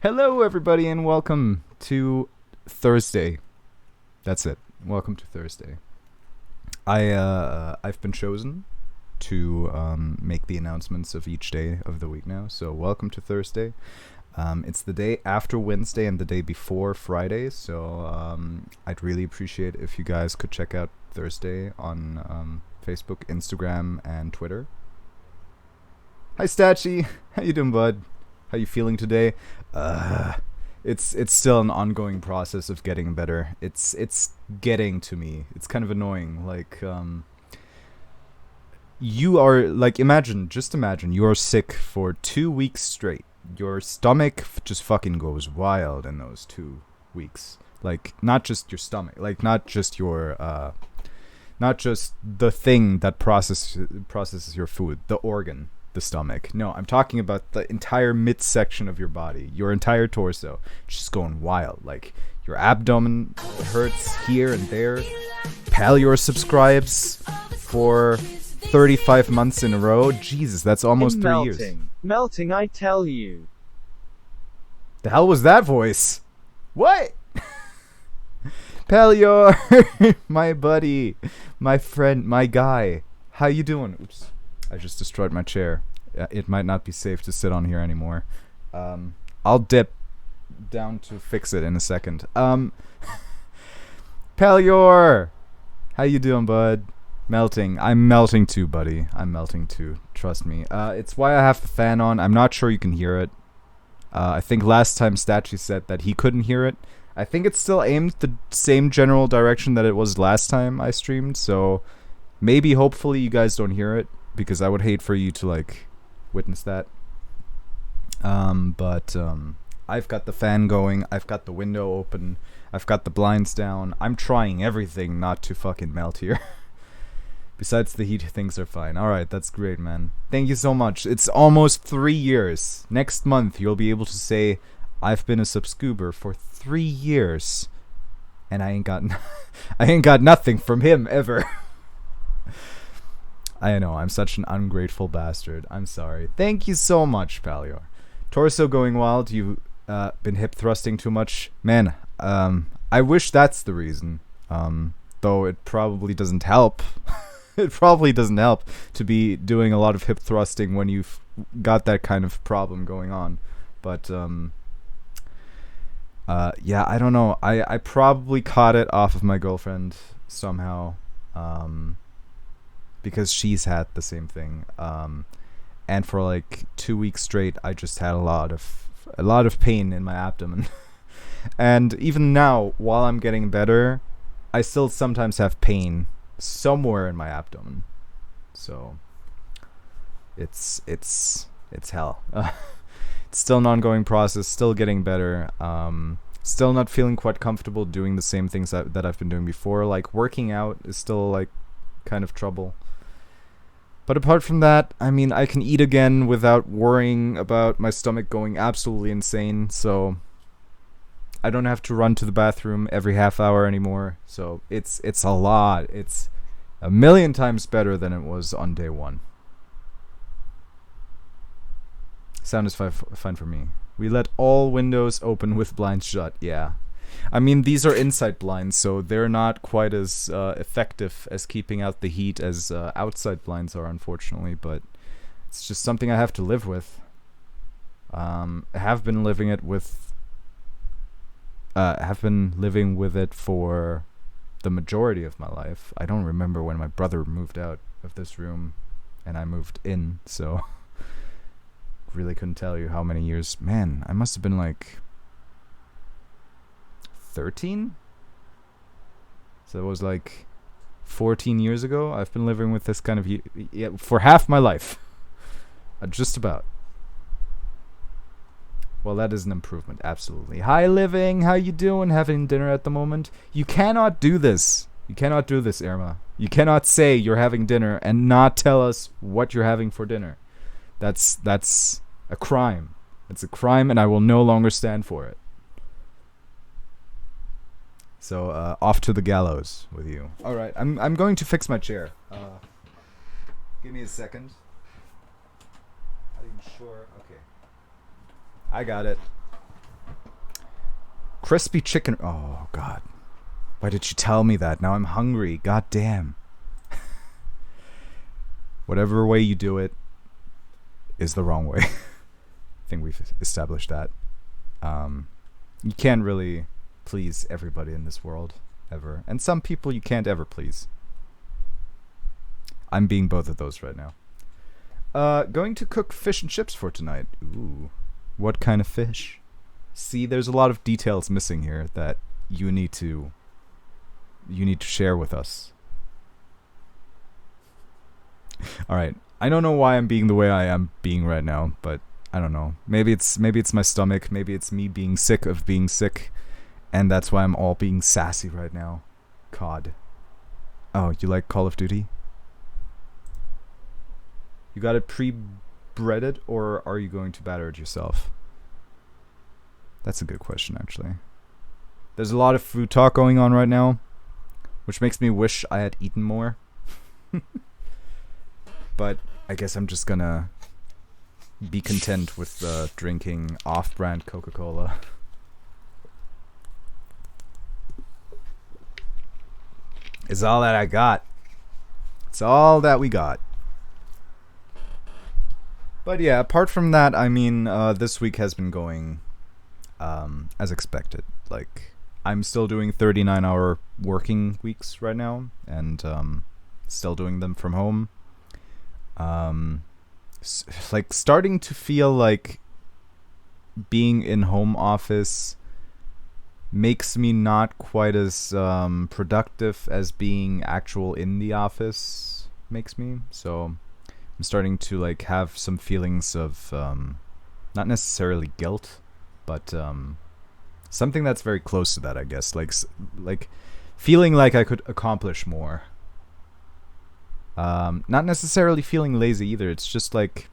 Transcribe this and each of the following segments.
Hello, everybody, and welcome to Thursday. That's it. Welcome to Thursday. I've been chosen to make the announcements of each day of the week now. So welcome to Thursday. It's the day after Wednesday and the day before Friday. So I'd really appreciate if you guys could check out Thursday on Facebook, Instagram, and Twitter. Hi, Statchy. How you doing, bud? How you feeling today? It's still an ongoing process of getting better. It's getting to me. It's kind of annoying. Like you are like just imagine you are sick for 2 weeks straight. Your stomach just fucking goes wild in those 2 weeks. Like not just your stomach, like not just your not just the thing that processes your food, the organ. The stomach. No, I'm talking about the entire midsection of your body, your entire torso, just going wild. Like your abdomen hurts here and there. Palyor subscribes for 35 months in a row. Jesus, that's almost 3 years. Melting, I tell you. The hell was that voice? What? Palyor, my buddy, my friend, my guy. How you doing? Oops. I just destroyed my chair. It might not be safe to sit on here anymore. I'll dip down to fix it in a second. Palyor! How you doing, bud? Melting. I'm melting too, buddy. I'm melting too. Trust me. It's why I have the fan on. I'm not sure you can hear it. I think last time Statchy said that he couldn't hear it. I think it's still aimed the same general direction that it was last time I streamed, so maybe, hopefully, you guys don't hear it. Because I would hate for you to like witness that. But I've got the fan going. I've got the window open. I've got the blinds down. I'm trying everything not to fucking melt here. Besides the heat, things are fine. Alright, that's great, man. Thank you so much. It's almost 3 years. Next month, you'll be able to say, I've been a subscriber for 3 years. And I ain't got nothing from him, ever. I know, I'm such an ungrateful bastard. I'm sorry. Thank you so much, Palyor. Torso going wild, you've been hip thrusting too much. Man, I wish that's the reason. Though it probably doesn't help. It probably doesn't help to be doing a lot of hip thrusting when you've got that kind of problem going on. But, yeah, I don't know. I probably caught it off of my girlfriend somehow. Because she's had the same thing, and for like 2 weeks straight, I just had a lot of pain in my abdomen, and even now, while I'm getting better, I still sometimes have pain somewhere in my abdomen. So it's hell. It's still an ongoing process. Still getting better. Still not feeling quite comfortable doing the same things that I've been doing before. Like working out is still like kind of trouble. But apart from that, I mean, I can eat again without worrying about my stomach going absolutely insane, so I don't have to run to the bathroom every half hour anymore, so it's a lot. It's a million times better than it was on day one. Sound is fine for me. We let all windows open with blinds shut, yeah. I mean, these are inside blinds, so they're not quite as effective as keeping out the heat as outside blinds are, unfortunately. But it's just something I have to live with. I have been living it with. Have been living with it for the majority of my life. I don't remember when my brother moved out of this room, and I moved in. So really couldn't tell you how many years. Man, I must have been like 13? So it was like 14 years ago. I've been living with this kind of for half my life. Just about. Well, that is an improvement, absolutely. Hi, Living. How you doing? Having dinner at the moment? You cannot do this. You cannot do this, Irma. You cannot say you're having dinner and not tell us what you're having for dinner. That's a crime. It's a crime, and I will no longer stand for it. So, off to the gallows with you. Alright, I'm going to fix my chair. Give me a second. Are you sure? Okay. I got it. Crispy chicken. Oh, God. Why did you tell me that? Now I'm hungry. God damn. Whatever way you do it is the wrong way. I think we've established that. You can't really please everybody in this world, ever. And some people you can't ever please. I'm being both of those right now. Going to cook fish and chips for tonight. Ooh. What kind of fish? See, there's a lot of details missing here that you need to share with us. Alright. I don't know why I'm being the way I am being right now, but I don't know. Maybe it's my stomach. Maybe it's me being sick of being sick. And that's why I'm all being sassy right now. COD. Oh, you like Call of Duty? You got it pre-breaded, or are you going to batter it yourself? That's a good question, actually. There's a lot of food talk going on right now, which makes me wish I had eaten more. But I guess I'm just gonna be content with drinking off-brand Coca-Cola. It's all that I got. It's all that we got. But yeah, apart from that, I mean, this week has been going as expected. Like, I'm still doing 39-hour working weeks right now, and still doing them from home. Like, starting to feel like being in home office makes me not quite as productive as being actual in the office makes me. So I'm starting to like have some feelings of not necessarily guilt, but something that's very close to that, I guess. Like feeling like I could accomplish more. Not necessarily feeling lazy either. It's just like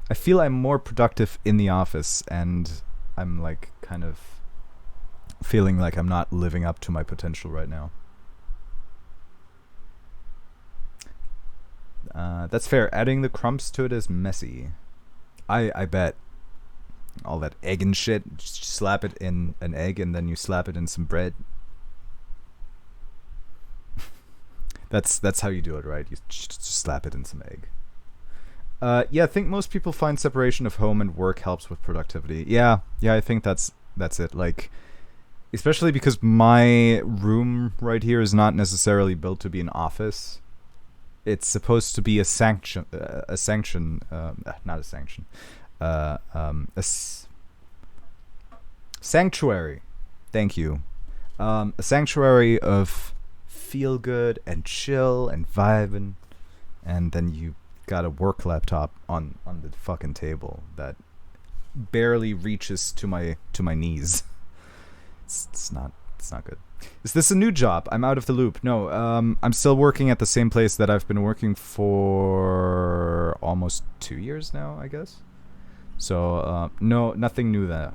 I feel I'm more productive in the office, and I'm like kind of feeling like I'm not living up to my potential right now. That's fair. Adding the crumbs to it is messy. I bet. All that egg and shit. Just slap it in an egg and then you slap it in some bread. That's how you do it, right? You just slap it in some egg. Yeah, I think most people find separation of home and work helps with productivity. Yeah, I think that's it. Like, especially because my room right here is not necessarily built to be an office. It's supposed to be a sanctuary. Thank you. A sanctuary of feel good and chill and vibing, and then you got a work laptop on the fucking table that barely reaches to my knees. It's not good. Is this a new job? I'm out of the loop. No, I'm still working at the same place that I've been working for almost 2 years now, I guess. So no, nothing new there.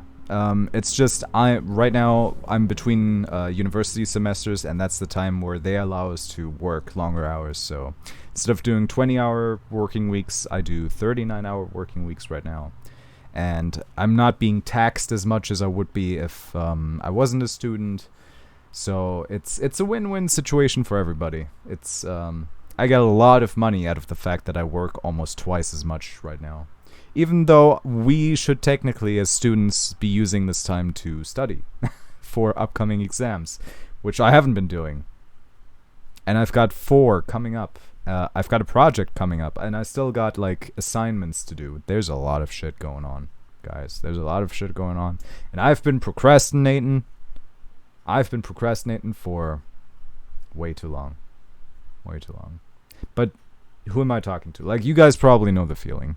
It's just right now I'm between university semesters, and that's the time where they allow us to work longer hours. So instead of doing 20-hour working weeks, I do 39-hour working weeks right now. And I'm not being taxed as much as I would be if I wasn't a student. So it's a win-win situation for everybody. It's I get a lot of money out of the fact that I work almost twice as much right now. Even though we should technically, as students, be using this time to study for upcoming exams, which I haven't been doing. And I've got 4 coming up. I've got a project coming up, and I still got, like, assignments to do. There's a lot of shit going on, guys. There's a lot of shit going on. And I've been procrastinating. For way too long. But who am I talking to? Like, you guys probably know the feeling.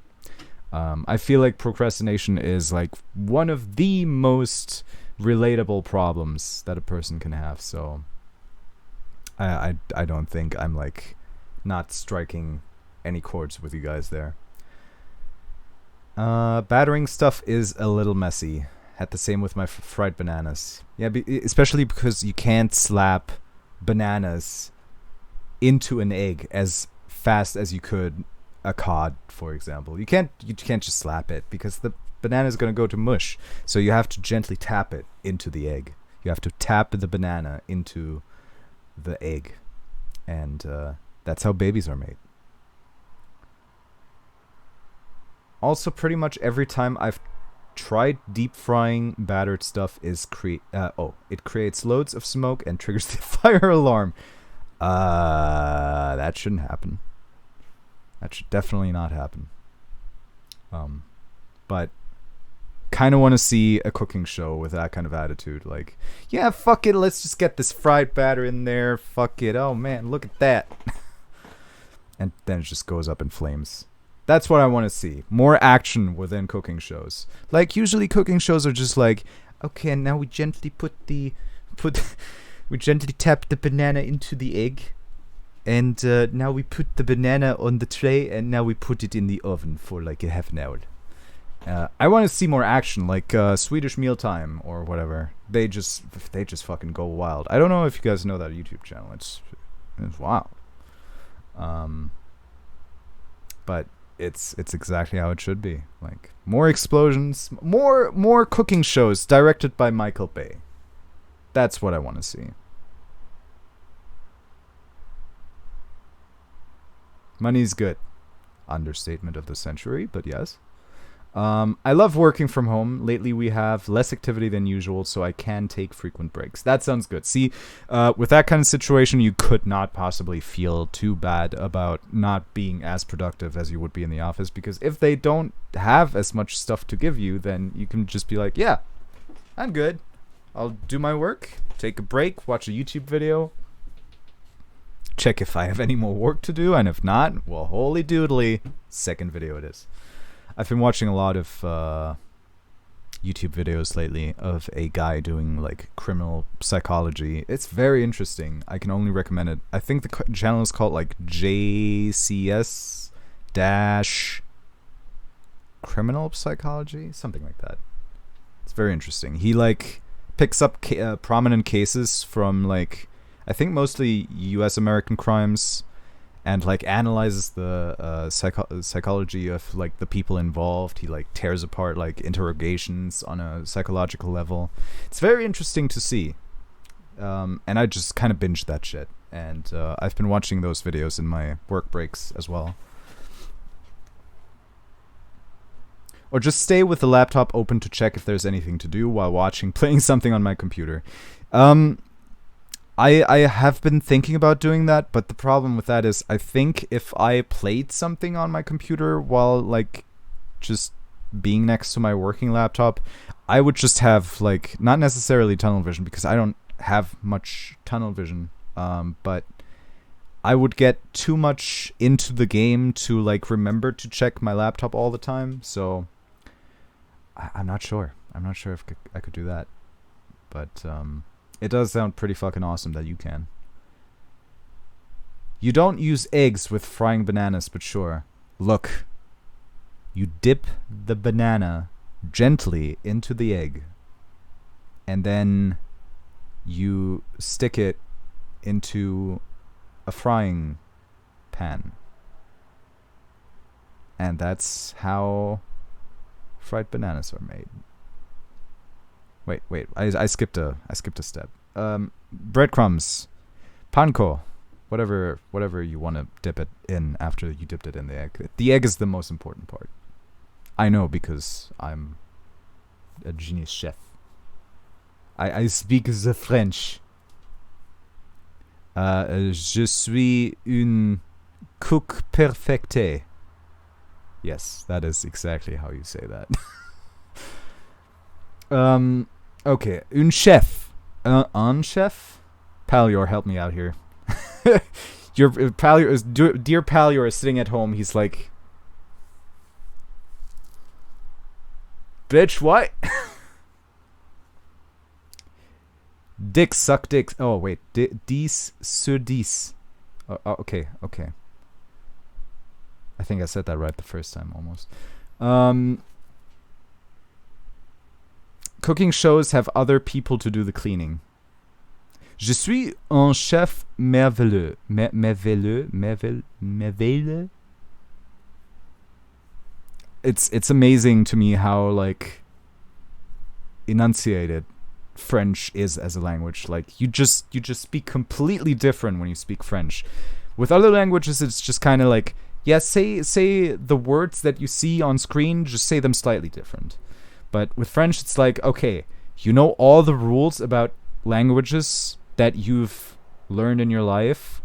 I feel like procrastination is like one of the most relatable problems that a person can have. So I don't think I'm like not striking any chords with you guys there. Battering stuff is a little messy. Had the same with my fried bananas. Yeah, especially because you can't slap bananas into an egg as fast as you could a cod, for example. You can't just slap it because the banana is going to go to mush. So you have to gently tap it into the egg. You have to tap the banana into the egg. And that's how babies are made. Also, pretty much every time I've tried deep frying battered stuff it creates loads of smoke and triggers the fire alarm. That shouldn't happen. That should definitely not happen. But kind of want to see a cooking show with that kind of attitude. Like, yeah, fuck it, let's just get this fried batter in there. Fuck it. Oh man, look at that. And then it just goes up in flames. That's what I want to see. More action within cooking shows. Like, usually cooking shows are just like, okay, and now we gently we gently tap the banana into the egg. And now we put the banana on the tray, and now we put it in the oven for like a half an hour. I want to see more action, like Swedish Mealtime or whatever. They just fucking go wild. I don't know if you guys know that YouTube channel. It's wild. But it's exactly how it should be. Like, more explosions, more cooking shows directed by Michael Bay. That's what I want to see. Money's good. Understatement of the century, but yes. I love working from home. Lately we have less activity than usual, so I can take frequent breaks. That sounds good. See, with that kind of situation, you could not possibly feel too bad about not being as productive as you would be in the office, because if they don't have as much stuff to give you, then you can just be like, yeah, I'm good. I'll do my work, take a break, watch a YouTube video, check if I have any more work to do, and if not, well, holy doodly, second video it is. I've been watching a lot of YouTube videos lately of a guy doing like criminal psychology. It's very interesting. I can only recommend it. I think the channel is called like JCS criminal psychology, something like that. It's very interesting. He like picks up prominent cases from like, I think mostly US American crimes, and like analyzes the psychology of like the people involved. He like tears apart like interrogations on a psychological level. It's very interesting to see. And I just kind of binged that shit. And I've been watching those videos in my work breaks as well. Or just stay with the laptop open to check if there's anything to do while playing something on my computer. I have been thinking about doing that, but the problem with that is I think if I played something on my computer while like just being next to my working laptop, I would just have like not necessarily tunnel vision, because I don't have much tunnel vision, but I would get too much into the game to like remember to check my laptop all the time. So I'm not sure. I'm not sure if I could do that, but it does sound pretty fucking awesome that you can. You don't use eggs with frying bananas, but sure. Look. You dip the banana gently into the egg, and then you stick it into a frying pan. And that's how fried bananas are made. Wait. I skipped a step. Breadcrumbs, panko, whatever you want to dip it in after you dipped it in the egg. The egg is the most important part. I know, because I'm a genius chef. I speak the French. Je suis une cook perfecte. Yes, that is exactly how you say that. Okay, un chef. Un chef? Palior, help me out here. Your Palior, dear Palior is sitting at home. He's like, bitch, what? Dicks suck dicks. Oh, wait. Dix sur dix. Okay. I think I said that right the first time, almost. Cooking shows have other people to do the cleaning. Je suis un chef merveilleux. Merveilleux? it's amazing to me how like enunciated French is as a language. Like you just speak completely different when you speak French. With other languages, it's just kind of like, yeah, say the words that you see on screen, just say them slightly different. But with French, it's like, okay, you know all the rules about languages that you've learned in your life.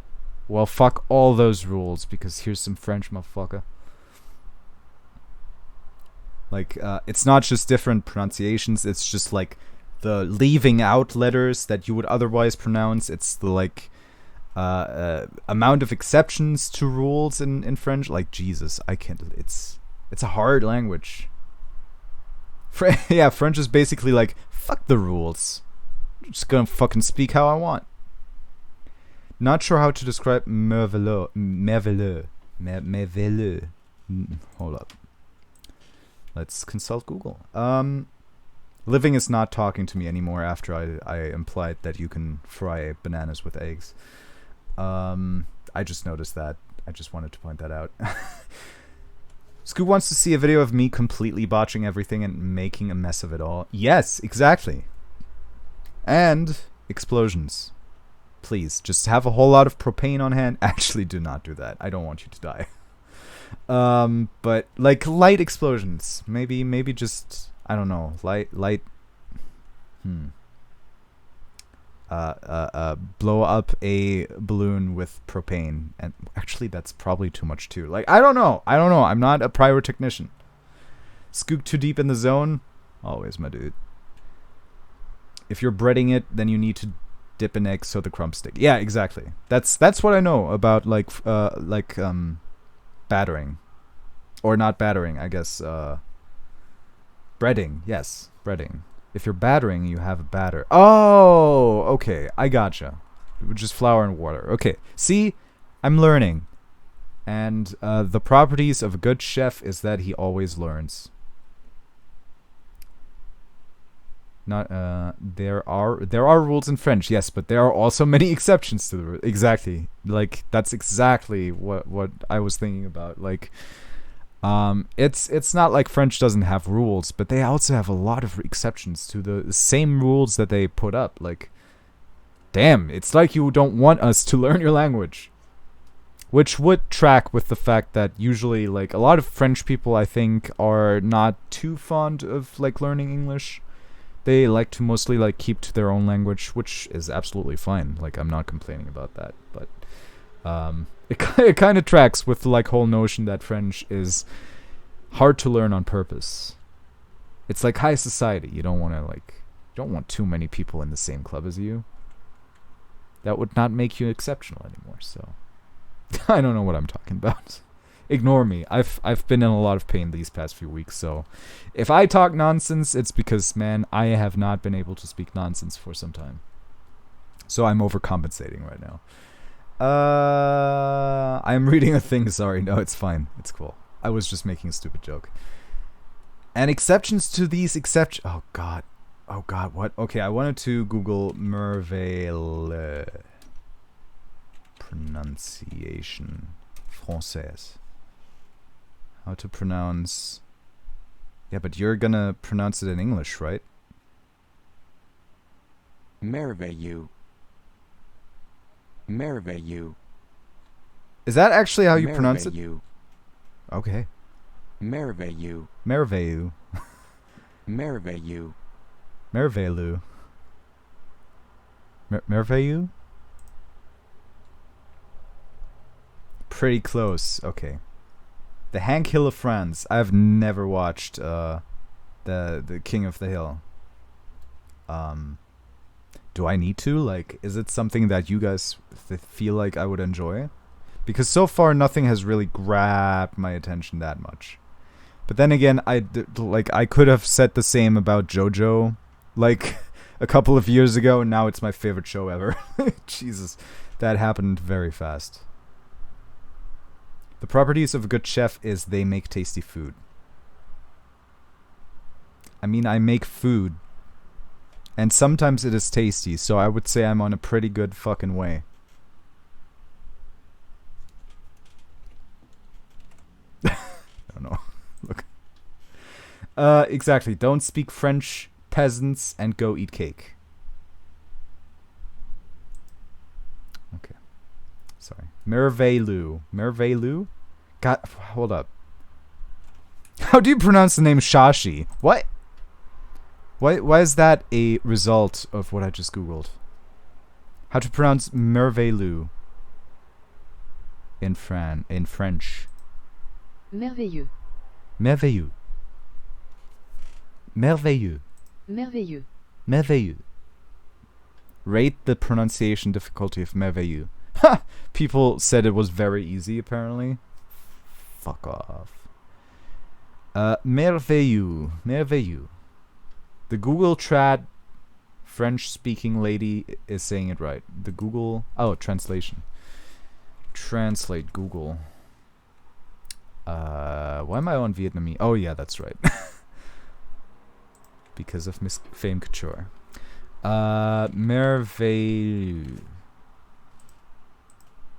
Well, fuck all those rules, because here's some French, motherfucker. Like, it's not just different pronunciations, it's just like the leaving out letters that you would otherwise pronounce. It's the like amount of exceptions to rules in French. Like, Jesus, I can't. It's a hard language. Yeah, French is basically like, fuck the rules. I'm just gonna fucking speak how I want. Not sure how to describe merveilleux. Hold up. Let's consult Google. Living is not talking to me anymore after I implied that you can fry bananas with eggs. I just noticed that. I just wanted to point that out. Skoog wants to see a video of me completely botching everything and making a mess of it all. Yes, exactly. And explosions. Please, just have a whole lot of propane on hand. Actually, do not do that. I don't want you to die. But like light explosions. Maybe just, I don't know, light blow up a balloon with propane. And actually that's probably too much too. Like, I don't know. I'm not a pyrotechnician. Skoog too deep in the zone? Always, my dude. If you're breading it, then you need to dip an egg so the crumbs stick. Yeah, exactly. That's what I know about battering. Or not battering, I guess. Breading. Yes, breading. If you're battering, you have a batter. Oh, okay. I gotcha. Just flour and water. Okay. See? I'm learning. And the properties of a good chef is that he always learns. Not there are rules in French, yes, but there are also many exceptions to the rule. Exactly. Like, that's exactly what I was thinking about. Like, it's not like French doesn't have rules, but they also have a lot of exceptions to the same rules that they put up. Like, damn, it's like you don't want us to learn your language. Which would track with the fact that usually, like, a lot of French people, I think, are not too fond of, like, learning English. They like to mostly, like, keep to their own language, which is absolutely fine. Like, I'm not complaining about that, but it kind of tracks with the, like, whole notion that French is hard to learn on purpose. It's like high society. You don't want too many people in the same club as you. That would not make you exceptional anymore, so I don't know what I'm talking about. Ignore me. I've been in a lot of pain these past few weeks, so if I talk nonsense, it's because, man, I have not been able to speak nonsense for some time. So I'm overcompensating right now. I'm reading a thing, sorry. No, it's fine. It's cool. I was just making a stupid joke. And exceptions to these exceptions... Oh, God, what? Okay, I wanted to Google merveilleux. Pronunciation. Française. How to pronounce... Yeah, but you're gonna pronounce it in English, right? Merveilleux. Merveilleux. Is that actually how you pronounce it? Okay. Merveilleux. Merveilleux. Merveilleux. Merveilleux. Merveilleux? Pretty close. Okay. The Hank Hill of France. I've never watched the King of the Hill. Do I need to? Like, is it something that you guys feel like I would enjoy? Because so far nothing has really grabbed my attention that much. But then again, I could have said the same about JoJo, like, a couple of years ago, and now it's my favorite show ever. Jesus, that happened very fast. The properties of a good chef is they make tasty food. I mean, I make food. And sometimes it is tasty, so I would say I'm on a pretty good fucking way. I don't know. Look. Exactly. Don't speak French, peasants, and go eat cake. Okay. Sorry. Merveilleux. Merveilleux? God, hold up. How do you pronounce the name Shashi? What? Why is that a result of what I just googled? How to pronounce merveilleux in French? Merveilleux. Merveilleux. Merveilleux. Merveilleux. Merveilleux. Rate the pronunciation difficulty of merveilleux. Ha! People said it was very easy, apparently. Fuck off. Merveilleux. Merveilleux. The Google Trad French-speaking lady is saying it right. The Google... Oh, translation. Translate Google. Why am I on Vietnamese? Oh, yeah, that's right. Because of Miss Fame Couture. Merveilleux.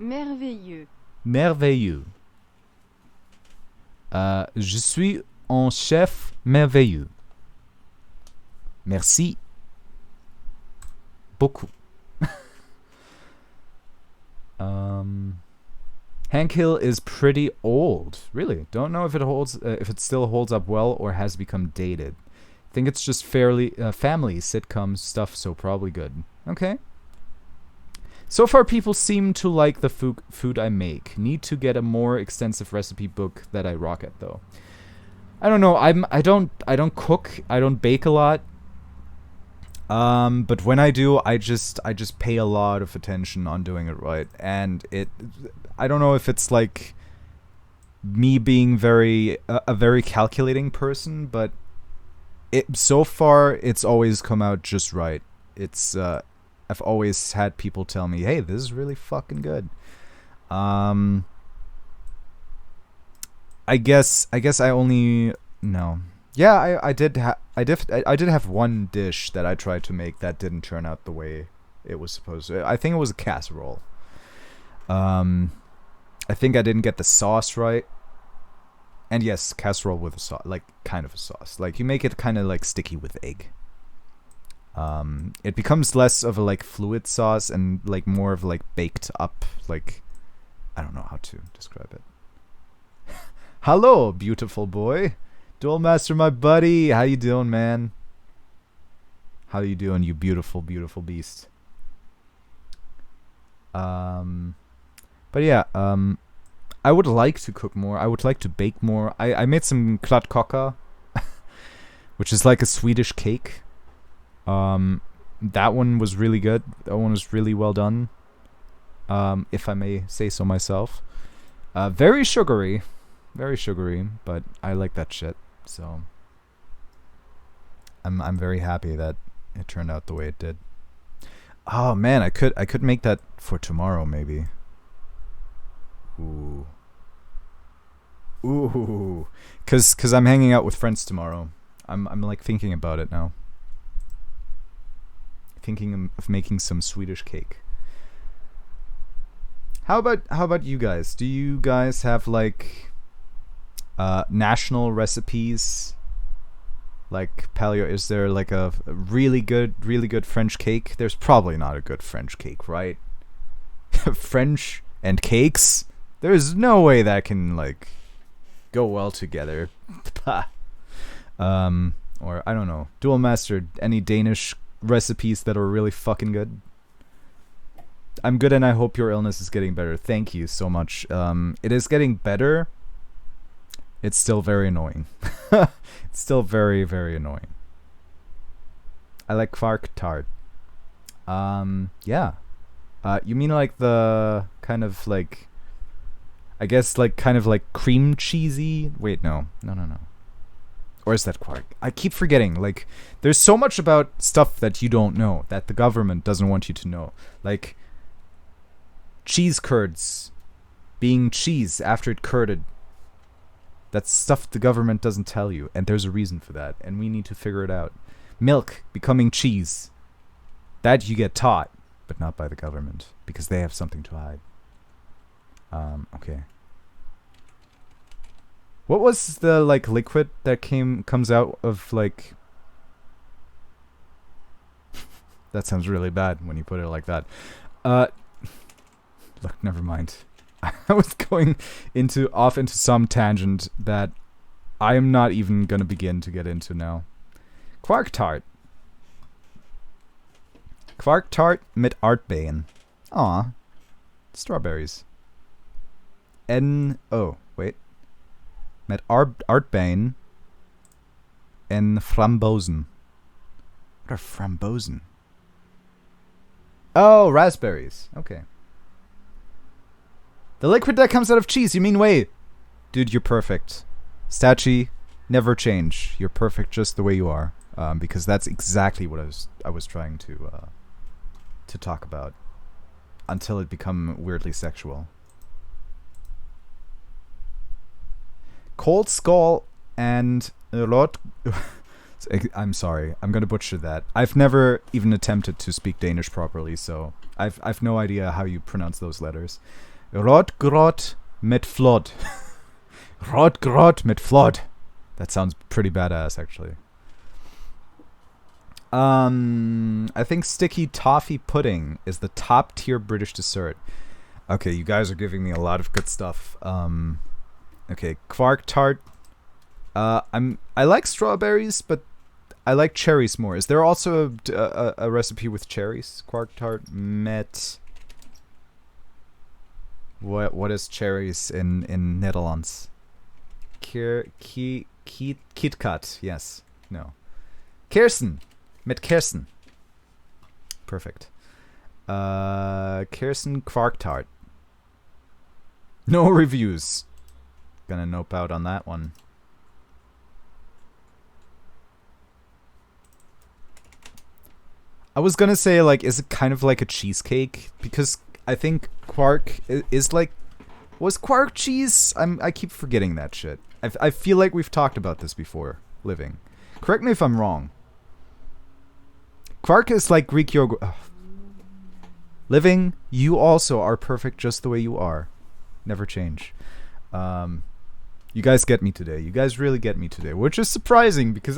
Merveilleux. Merveilleux. Je suis un chef merveilleux. Merci. Beaucoup. Hank Hill is pretty old. Really? Don't know if it still holds up well or has become dated. Think it's just fairly family sitcom stuff, so probably good. Okay. So far, people seem to like the food I make. Need to get a more extensive recipe book that I rock at, though. I don't know. I don't cook. I don't bake a lot. But when I do, I just pay a lot of attention on doing it right, and I don't know if it's like me being a very calculating person, but so far it's always come out just right. I've always had people tell me, "Hey, this is really fucking good." I guess I only no. Yeah, I did have one dish that I tried to make that didn't turn out the way it was supposed to. I think it was a casserole. I think I didn't get the sauce right. And yes, casserole with a sauce, like kind of a sauce. Like you make it kind of like sticky with egg. It becomes less of a like fluid sauce and like more of like baked up, like I don't know how to describe it. Hello, beautiful boy. Duel Master, my buddy. How you doing, man? How you doing, you beautiful, beautiful beast? But yeah, I would like to cook more. I would like to bake more. I made some kladdkaka, which is like a Swedish cake. That one was really good. That one was really well done. If I may say so myself. Very sugary, but I like that shit. So I'm very happy that it turned out the way it did. Oh man, I could make that for tomorrow maybe. Ooh, cause I'm hanging out with friends tomorrow. I'm like thinking about it now. Thinking of making some Swedish cake. How about you guys? Do you guys have like national recipes? Like paleo, is there like a really good French cake? There's probably not a good French cake, right? French and cakes? There's no way that can like go well together. Or I don't know. Duel Master, any Danish recipes that are really fucking good? I'm good and I hope your illness is getting better. Thank you so much. It is getting better. It's still very annoying. It's still very, very annoying. I like quark tart. Yeah. You mean like the kind of like, I guess like kind of like cream cheesy? Wait, no. Or is that quark? I keep forgetting. Like, there's so much about stuff that you don't know, that the government doesn't want you to know. Like, cheese curds being cheese after it curded. That's stuff the government doesn't tell you, and there's a reason for that, and we need to figure it out. Milk becoming cheese. That you get taught, but not by the government, because they have something to hide. Okay. What was the like liquid that comes out of like? That sounds really bad when you put it like that. Look, never mind. I was going off into some tangent that I am not even gonna begin to get into now. Quark tart. Quark tart mit Artbein. Aw. Strawberries. Wait. Met Artbein en Frambozen. What are Frambozen? Oh, raspberries. Okay. The liquid that comes out of cheese. You mean whey? Dude, you're perfect. Stachi, never change. You're perfect just the way you are. Because that's exactly what I was trying to talk about. Until it become weirdly sexual. Cold Skull and Rot... I'm sorry. I'm gonna butcher that. I've never even attempted to speak Danish properly, so I've no idea how you pronounce those letters. Rotgrot mit Flod. Rotgrot mit Flod. That sounds pretty badass, actually. I think sticky toffee pudding is the top tier British dessert. Okay, you guys are giving me a lot of good stuff. Okay, quark tart. I like strawberries, but I like cherries more. Is there also a recipe with cherries? Quark tart met. What is cherries in Netherlands? Kit Kat. Yes. No. Kersen. Mit Kersen. Perfect. Kersen quark tart. No reviews. Gonna nope out on that one. I was gonna say, like, is it kind of like a cheesecake? Because I think quark is like... Was quark cheese? I keep forgetting that shit. I feel like we've talked about this before. Living. Correct me if I'm wrong. Quark is like Greek yogurt. Ugh. Living, you also are perfect just the way you are. Never change. You guys get me today. You guys really get me today. Which is surprising because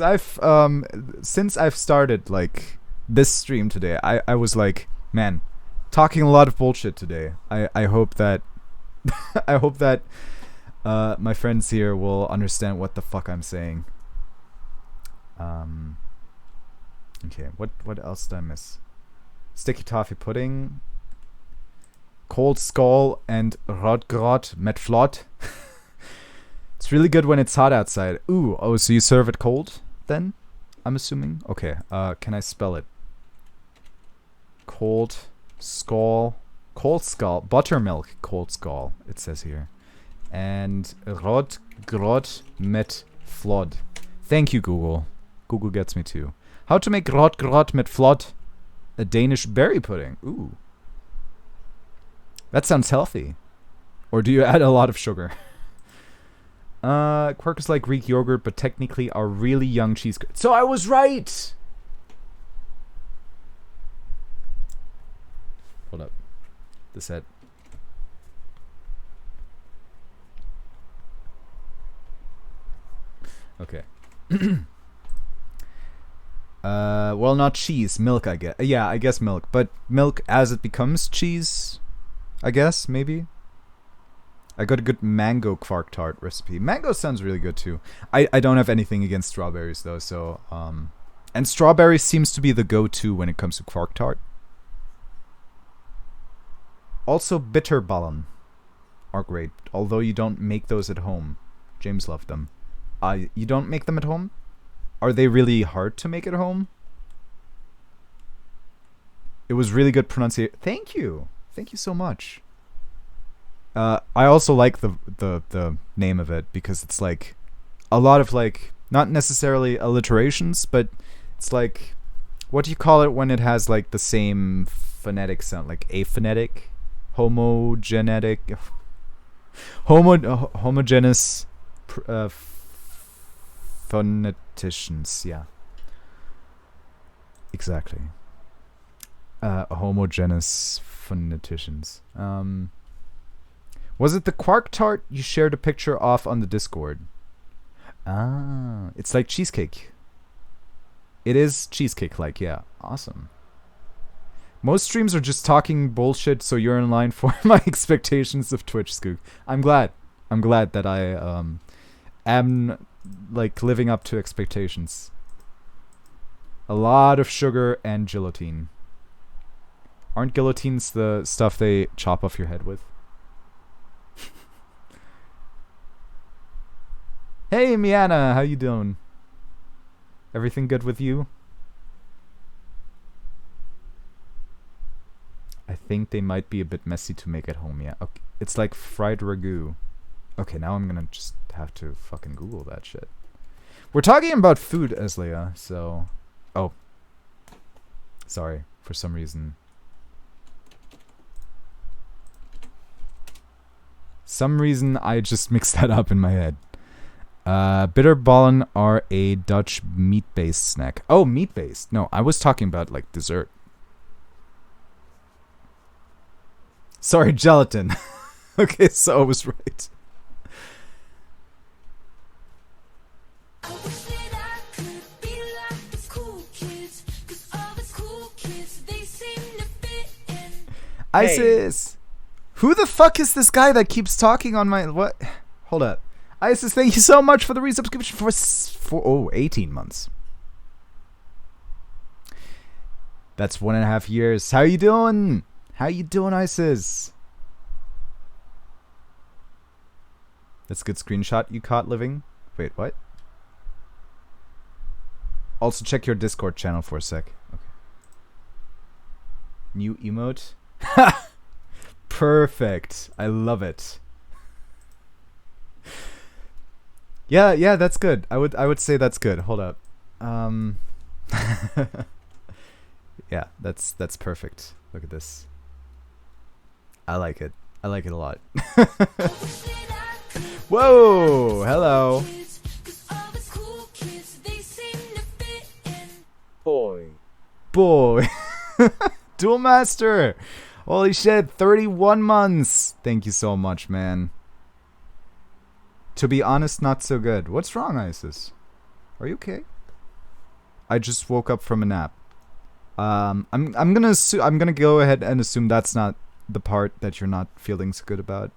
since I've started, like... this stream today, I was like, man, talking a lot of bullshit today. I hope that I hope that my friends here will understand what the fuck I'm saying. Okay, what else did I miss? Sticky toffee pudding, Cold Skull, and Rotgrot met Flot. It's really good when it's hot outside. Ooh, oh, so you serve it cold then? I'm assuming. Okay, can I spell it? Cold skull, buttermilk, cold skull, it says here. And Rotgrot met Flod. Thank you, Google. Google gets me too. How to make Rotgrot met Flod? A Danish berry pudding. Ooh. That sounds healthy. Or do you add a lot of sugar? Quark is like Greek yogurt, but technically are really young cheese. So I was right! Hold up. The set. Okay. Well, not cheese. Milk, I guess. Yeah, I guess milk. But milk as it becomes cheese, I guess, maybe? I got a good mango quark tart recipe. Mango sounds really good, too. I don't have anything against strawberries, though, so... And strawberries seems to be the go-to when it comes to quark tart. Also, bitterballen are great, although you don't make those at home. James loved them. You don't make them at home? Are they really hard to make at home? It was really good pronunciation. Thank you. Thank you so much. I also like the name of it because it's like a lot of like, not necessarily alliterations, but it's like, what do you call it when it has like the same phonetic sound? Like aphonetic? Homogenetic, homogeneous phoneticians, yeah, exactly. Homogeneous phoneticians. Was it the quark tart you shared a picture of on the Discord? Ah, it's like cheesecake. It is cheesecake-like, yeah. Awesome. Most streams are just talking bullshit, so you're in line for my expectations of Twitch, Skoog. I'm glad. I'm glad that I am like living up to expectations. A lot of sugar and guillotine. Aren't guillotines the stuff they chop off your head with? Hey, Miana, how you doing? Everything good with you? I think they might be a bit messy to make at home, yeah. Okay. It's like fried ragu. Okay, now I'm gonna just have to fucking Google that shit. We're talking about food, Esleya, so... Oh. Sorry, for some reason. I just mixed that up in my head. Bitterballen are a Dutch meat-based snack. Oh, meat-based. No, I was talking about, like, dessert. Sorry, gelatin. Okay, so I was right. Isis! Who the fuck is this guy that keeps talking on my... What? Hold up. Isis, thank you so much for the resubscription for 18 months. That's 1.5 years. How you doing? How you doing, Isis? That's a good screenshot you caught, Living. Wait, what? Also check your Discord channel for a sec. Okay. New emote? Perfect. I love it. Yeah, that's good. I would say that's good. Hold up. Yeah, that's perfect. Look at this. I like it. I like it a lot. Whoa! Hello. Boy. Duel Master. Holy shit, 31 months. Thank you so much, man. To be honest, not so good. What's wrong, Isis? Are you okay? I just woke up from a nap. I'm gonna go ahead and assume that's not the part that you're not feeling so good about.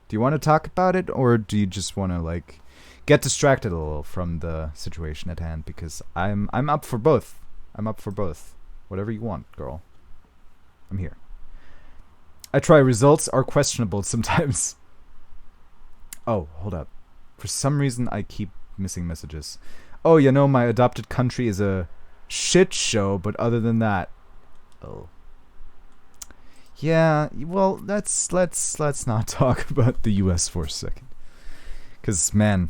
Do you want to talk about it, or do you just want to like get distracted a little from the situation at hand? Because I'm up for both. I'm up for both. Whatever you want, girl. I'm here. I try. Results are questionable sometimes. Oh, hold up. For some reason, I keep missing messages. Oh, you know, my adopted country is a shit show, but other than that... Oh. Yeah, well, let's not talk about the US for a second. Because, man,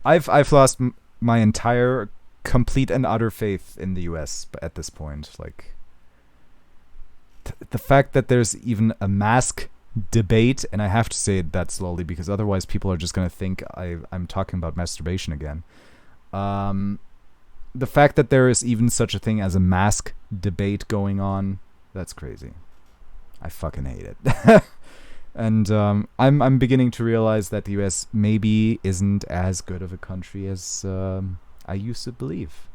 I've lost my entire complete and utter faith in the US at this point. Like, the fact that there's even a mask debate, and I have to say that slowly because otherwise people are just going to think I'm talking about masturbation again. The fact that there is even such a thing as a mask debate going on, that's crazy. I fucking hate it. And I'm beginning to realize that the US maybe isn't as good of a country as I used to believe.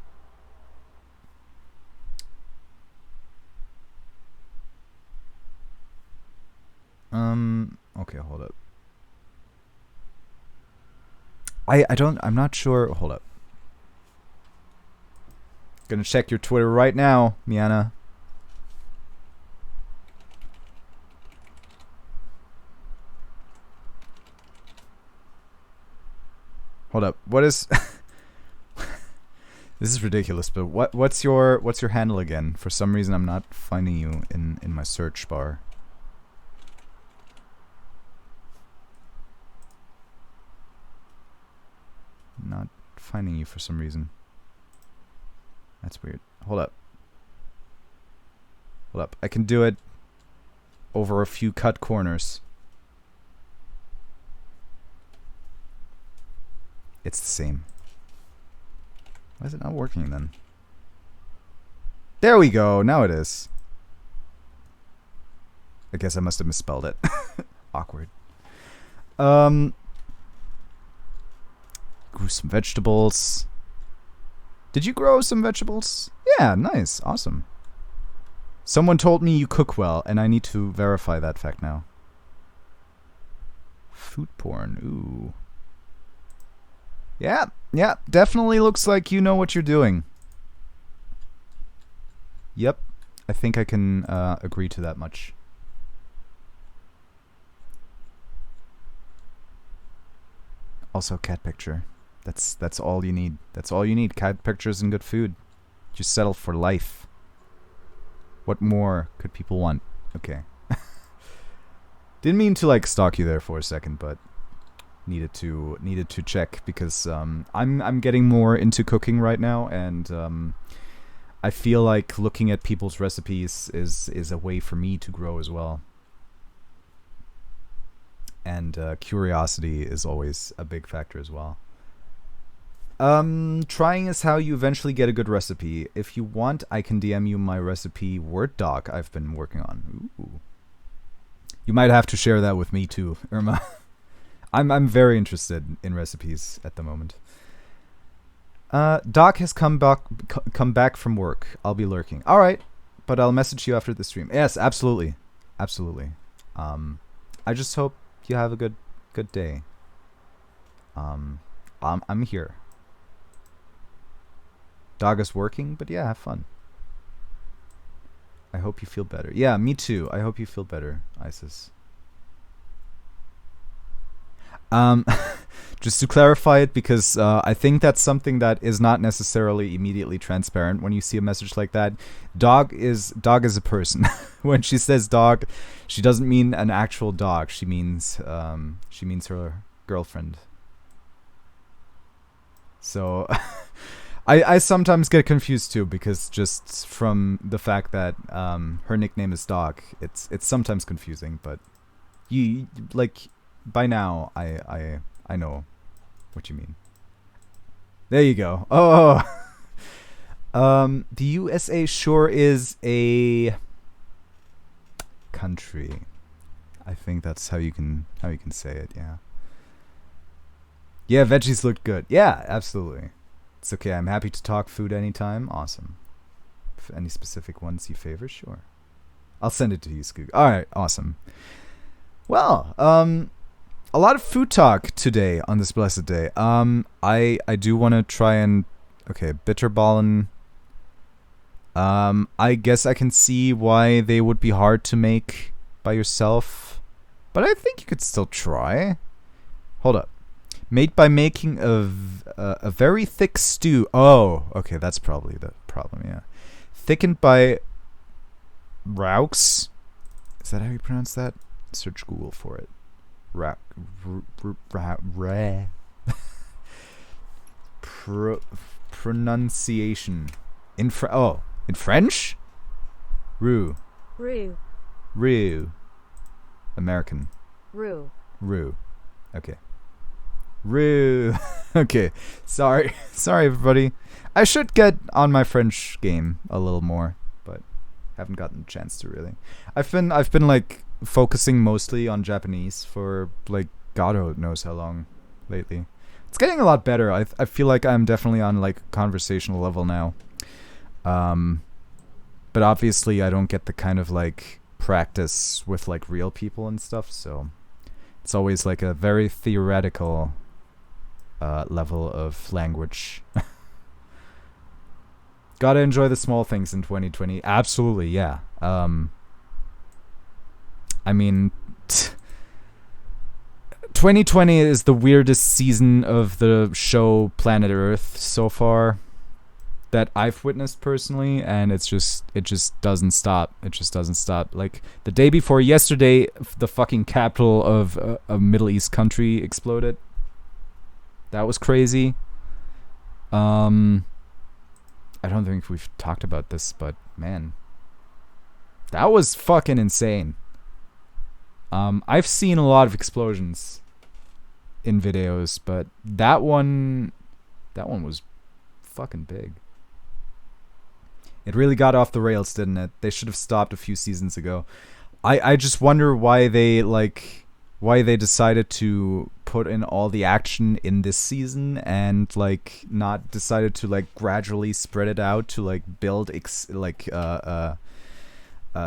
Okay, hold up. I'm not sure. Hold up. Gonna check your Twitter right now, Miana. Hold up. What is This is ridiculous, but what's your handle again? For some reason I'm not finding you in my search bar. Not finding you for some reason. That's weird. Hold up. Hold up. I can do it over a few cut corners. It's the same. Why is it not working then? There we go. Now it is. I guess I must have misspelled it. Awkward. grew some vegetables. Did you grow some vegetables? Yeah, nice. Awesome. Someone told me you cook well, and I need to verify that fact now. Food porn. Ooh. Yeah, definitely looks like you know what you're doing. Yep, I think I can agree to that much. Also, cat picture. That's all you need. That's all you need. Cat pictures and good food. Just settle for life. What more could people want? Okay. Didn't mean to like stalk you there for a second, but needed to check because I'm getting more into cooking right now, and I feel like looking at people's recipes is a way for me to grow as well. And curiosity is always a big factor as well. Trying is how you eventually get a good recipe. If you want, I can DM you my recipe Word doc I've been working on. Ooh. You might have to share that with me too, Irma. I'm very interested in recipes at the moment. Doc has come back from work. I'll be lurking. All right, but I'll message you after the stream. Yes, absolutely. I just hope you have a good day. I'm here. Dog is working, but yeah, have fun. I hope you feel better. Yeah, me too. I hope you feel better, Isis. Just to clarify it, because I think that's something that is not necessarily immediately transparent when you see a message like that. Dog is a person. When she says dog, she doesn't mean an actual dog. She means her girlfriend. So I sometimes get confused too, because just from the fact that her nickname is Dog, it's sometimes confusing. But you like by now I know what you mean. There you go. Oh, the USA sure is a country. I think that's how you can say it. Yeah. Yeah, veggies look good. Yeah, absolutely. It's okay. I'm happy to talk food anytime. Awesome. If any specific ones you favor, sure. I'll send it to you, Skoog. All right, awesome. Well, a lot of food talk today on this blessed day. I do want to try and bitterballen. I guess I can see why they would be hard to make by yourself, but I think you could still try. Hold up. Made by making a very thick stew. Oh, okay, that's probably the problem, yeah. Thickened by Raux. Is that how you pronounce that? Search Google for it. Pronunciation. In French? Roux. American. Roux. Okay. Roux. Okay. Sorry everybody. I should get on my French game a little more, but haven't gotten a chance to really. I've been like focusing mostly on Japanese for like God knows how long lately. It's getting a lot better. I feel like I'm definitely on like a conversational level now. But obviously I don't get the kind of like practice with like real people and stuff, so it's always like a very theoretical level of language. Gotta enjoy the small things in 2020. Absolutely, yeah. I mean, 2020 is the weirdest season of the show Planet Earth so far that I've witnessed personally, and it just doesn't stop. It just doesn't stop. Like the day before yesterday, the fucking capital of a Middle East country exploded. That was crazy. I don't think we've talked about this, but man, that was fucking insane. I've seen a lot of explosions in videos, but that one was fucking big. It really got off the rails, didn't it? They should have stopped a few seasons ago. I just wonder why they like why they decided to put in all the action in this season and like not decided to like gradually spread it out to like build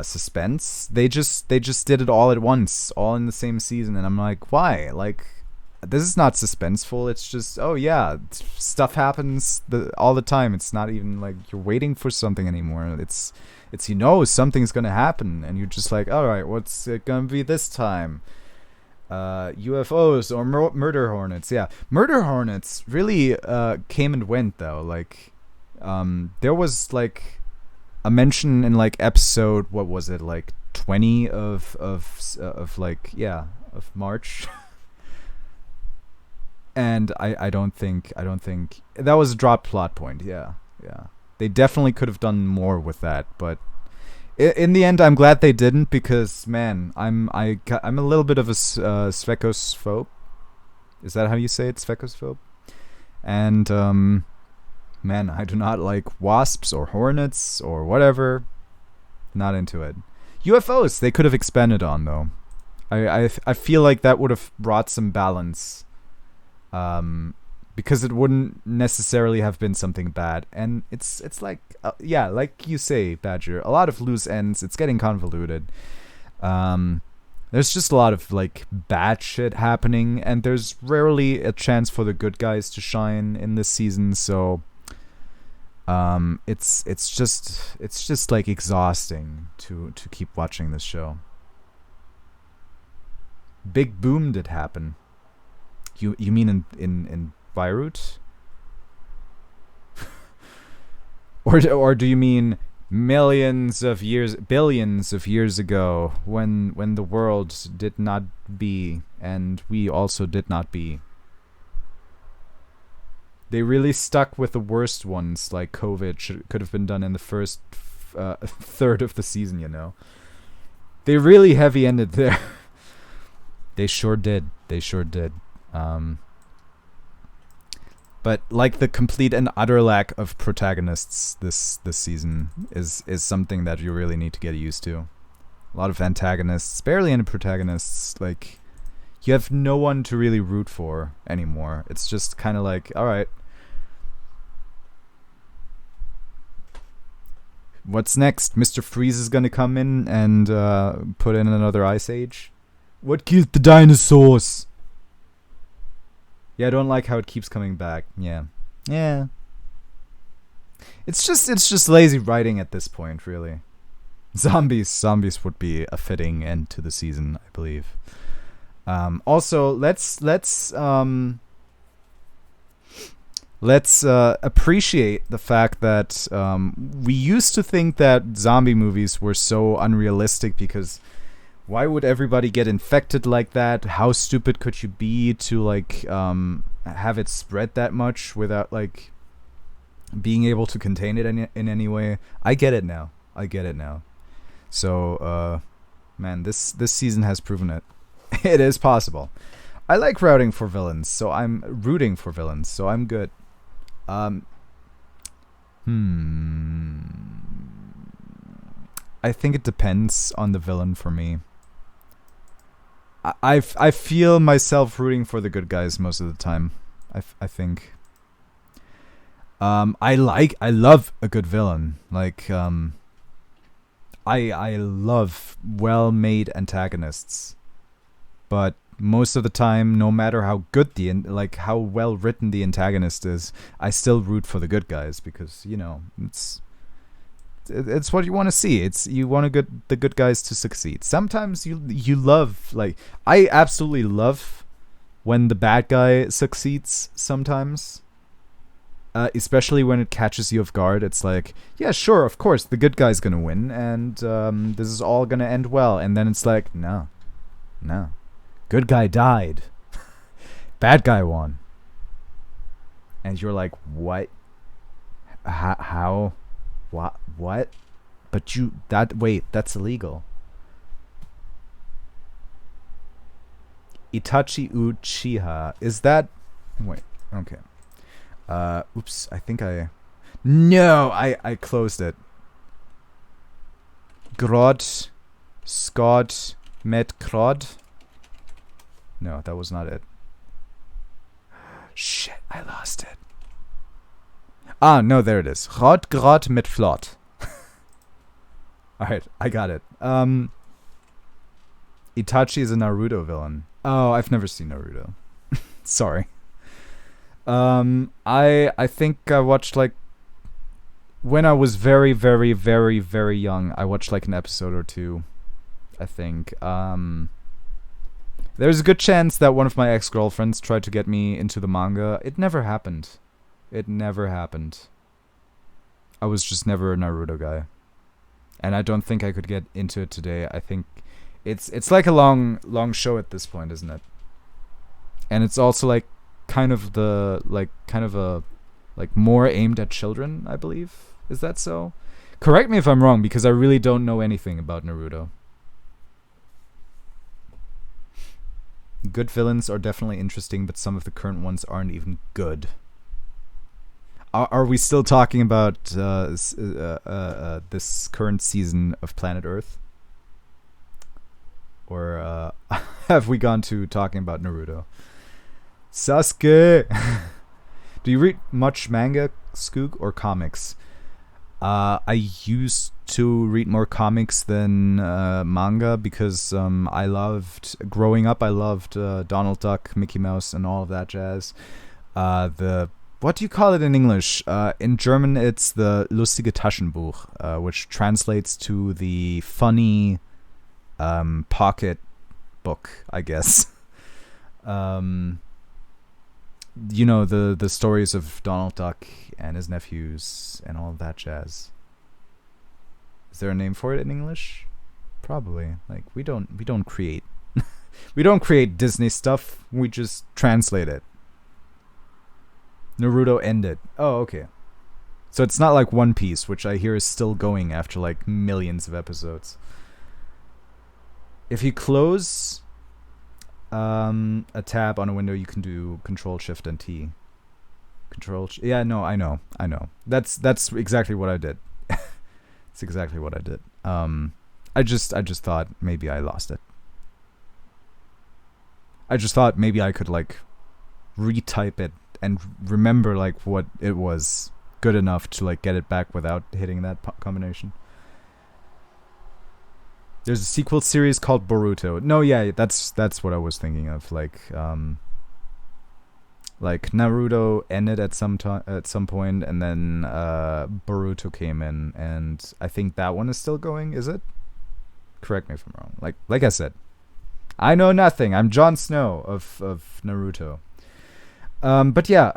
suspense. They just did it all at once, all in the same season, and I'm like, why? Like, this is not suspenseful. It's just, oh yeah, stuff happens all the time. It's not even like you're waiting for something anymore. It's something's gonna happen, and you're just like, all right, what's it gonna be this time? UFOs or murder hornets. Yeah, murder hornets really came and went though. Like, there was like a mention in like episode, what was it, like 20 of March. And I don't think that was a dropped plot point. Yeah. They definitely could have done more with that, but in the end, I'm glad they didn't, because man, I'm a little bit of a Svekos-phobe. Is that how you say it, Svekos-phobe? And man, I do not like wasps or hornets or whatever. Not into it. UFOs, they could have expanded on though. I feel like that would have brought some balance. Because it wouldn't necessarily have been something bad, and it's like like you say, Badger, a lot of loose ends. It's getting convoluted. There's just a lot of like bad shit happening, and there's rarely a chance for the good guys to shine in this season. So it's just like exhausting to keep watching this show. Big boom did happen. You mean in Beirut? or do you mean billions of years ago, when the world did not be and we also did not be? They really stuck with the worst ones, like COVID could have been done in the first third of the season, you know. They really heavy-ended there. They sure did. But like the complete and utter lack of protagonists this season is something that you really need to get used to. A lot of antagonists, barely any protagonists. Like, you have no one to really root for anymore. It's just kind of like, all right, what's next? Mr. Freeze is gonna come in and put in another ice age. What killed the dinosaurs? Yeah, I don't like how it keeps coming back. Yeah. It's just lazy writing at this point, really. Zombies would be a fitting end to the season, I believe. Also, let's appreciate the fact that we used to think that zombie movies were so unrealistic, because why would everybody get infected like that? How stupid could you be to like have it spread that much without like being able to contain it in any way? I get it now. So man, this season has proven it. It is possible. I like rooting for villains, so I'm good. I think it depends on the villain for me. I feel myself rooting for the good guys most of the time. I think. I love a good villain. Like I love well-made antagonists, but most of the time, no matter how good how well written the antagonist is, I still root for the good guys, because you know it's what you want to see. You want the good guys to succeed. Sometimes you love, like, I absolutely love when the bad guy succeeds sometimes. Especially when it catches you off guard. It's like, yeah, sure, of course, the good guy's gonna win, and this is all gonna end well. And then it's like, no. Good guy died. Bad guy won. And you're like, what? How? What? But that's illegal. Itachi Uchiha. Is that... Wait, okay. Oops, I think I closed it. Grod, Scott, Met Crod. No, that was not it. Shit, I lost it. Ah, no, there it is. Rot grot mit flott. Alright, I got it. Itachi is a Naruto villain. Oh, I've never seen Naruto. Sorry. I think I watched like when I was very, very, very, very young, I watched like an episode or two. I think. There's a good chance that one of my ex-girlfriends tried to get me into the manga. It never happened. It never happened. I was just never a Naruto guy. And I don't think I could get into it today. I think it's like a long show at this point, isn't it? And it's also like kind of more aimed at children, I believe. Is that so? Correct me if I'm wrong, because I really don't know anything about Naruto. Good villains are definitely interesting, but some of the current ones aren't even good. Are we still talking about this current season of Planet Earth? Or have we gone to talking about Naruto? Sasuke! Do you read much manga, Skoog, or comics? I used to read more comics than manga because growing up, I loved Donald Duck, Mickey Mouse, and all of that jazz. What do you call it in English? In German, it's the lustige Taschenbuch, which translates to the funny pocket book, I guess. You know, the stories of Donald Duck and his nephews and all of that jazz. Is there a name for it in English? Probably. Like we don't create we don't create Disney stuff, we just translate it. Naruto ended. Oh, okay. So it's not like One Piece, which I hear is still going after like millions of episodes. If you close a tab on a window, you can do Control Shift and T. Yeah, no, I know. That's exactly what I did. It's exactly what I did. I just thought maybe I lost it. I just thought maybe I could like retype it and remember like what it was good enough to like get it back without hitting that combination. There's a sequel series called Boruto. No, yeah, that's what I was thinking of. Like Naruto ended at some point, and then Boruto came in, and I think that one is still going. Is it? Correct me if I'm wrong. Like I said, I know nothing. I'm Jon Snow of Naruto. But yeah.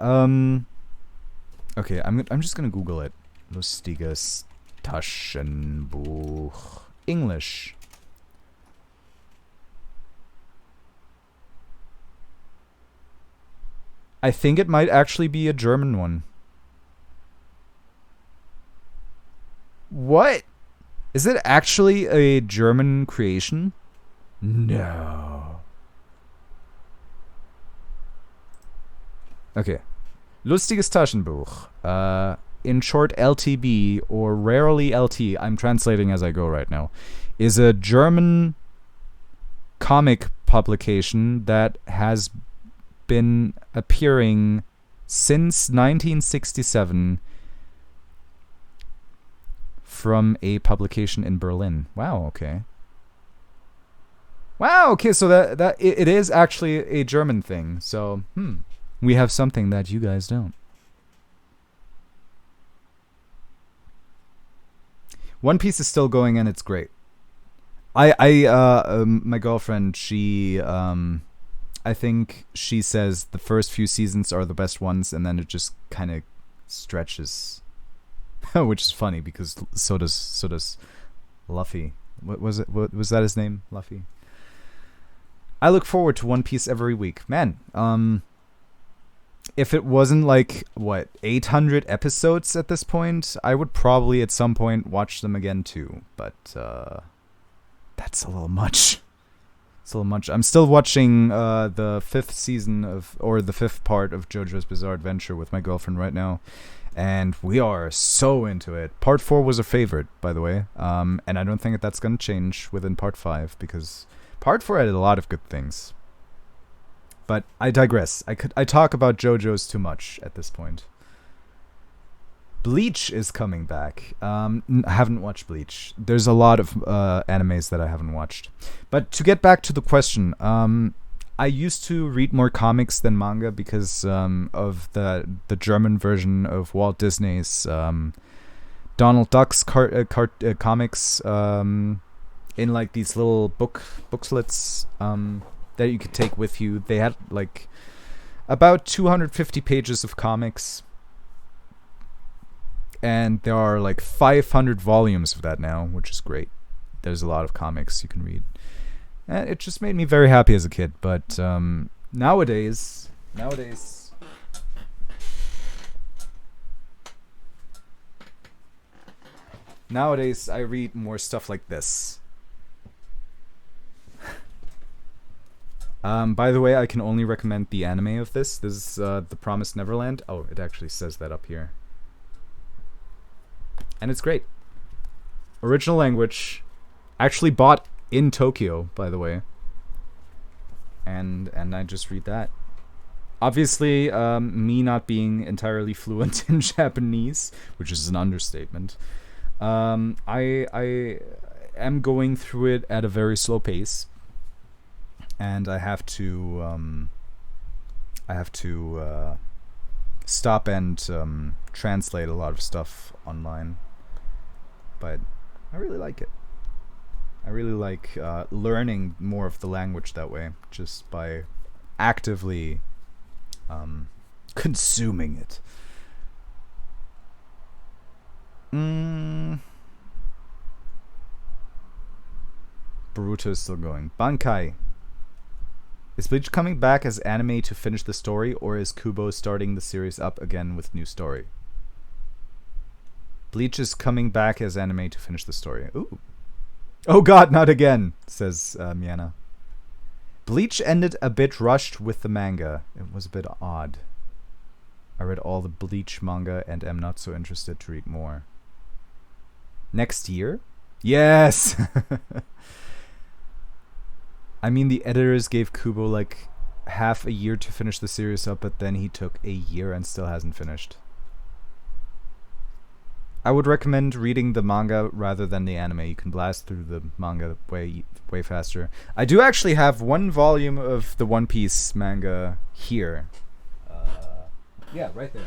Okay, I'm just gonna Google it. Lustiges Taschenbuch English. I think it might actually be a German one. What? Is it actually a German creation? No. Okay. Lustiges Taschenbuch. In short, LTB, or rarely LT, I'm translating as I go right now, is a German comic publication that has been appearing since 1967 from a publication in Berlin. Wow, okay. Wow, okay, so that it is actually a German thing. So, we have something that you guys don't. One Piece is still going and it's great. My girlfriend, she I think she says the first few seasons are the best ones, and then it just kind of stretches, which is funny because so does Luffy. What was it? What was that his name? Luffy. I look forward to One Piece every week, man. If it wasn't like 800 episodes at this point, I would probably at some point watch them again too. But that's a little much. So much. I'm still watching the fifth part of JoJo's Bizarre Adventure with my girlfriend right now, and we are so into it. Part 4 was a favorite, by the way, and I don't think that's gonna change within Part 5 because Part 4 had a lot of good things. But I digress. I talk about JoJo's too much at this point. Bleach is coming back. I haven't watched Bleach. There's a lot of animes that I haven't watched. But to get back to the question, I used to read more comics than manga because of the German version of Walt Disney's Donald Duck's comics in like these little booklets that you could take with you. They had like about 250 pages of comics. And there are like 500 volumes of that now, which is great. There's a lot of comics you can read. And it just made me very happy as a kid. But nowadays, I read more stuff like this. By the way, I can only recommend the anime of this. This is The Promised Neverland. Oh, it actually says that up here. And it's great. Original language. Actually bought in Tokyo, by the way. And I just read that. Obviously, me not being entirely fluent in Japanese, which is an understatement, I am going through it at a very slow pace. And I have to stop and translate a lot of stuff online. But I really like it. I really like learning more of the language that way, just by actively consuming it. Boruto is still going. Bankai. Is Bleach coming back as anime to finish the story, or is Kubo starting the series up again with new story? Bleach is coming back as anime to finish the story. Ooh. Oh god, not again, says Miana. Bleach ended a bit rushed with the manga. It was a bit odd. I read all the Bleach manga and am not so interested to read more. Next year? Yes! I mean, the editors gave Kubo like half a year to finish the series up, but then he took a year and still hasn't finished. I would recommend reading the manga rather than the anime. You can blast through the manga way faster. I do actually have one volume of the One Piece manga here. Yeah, right there.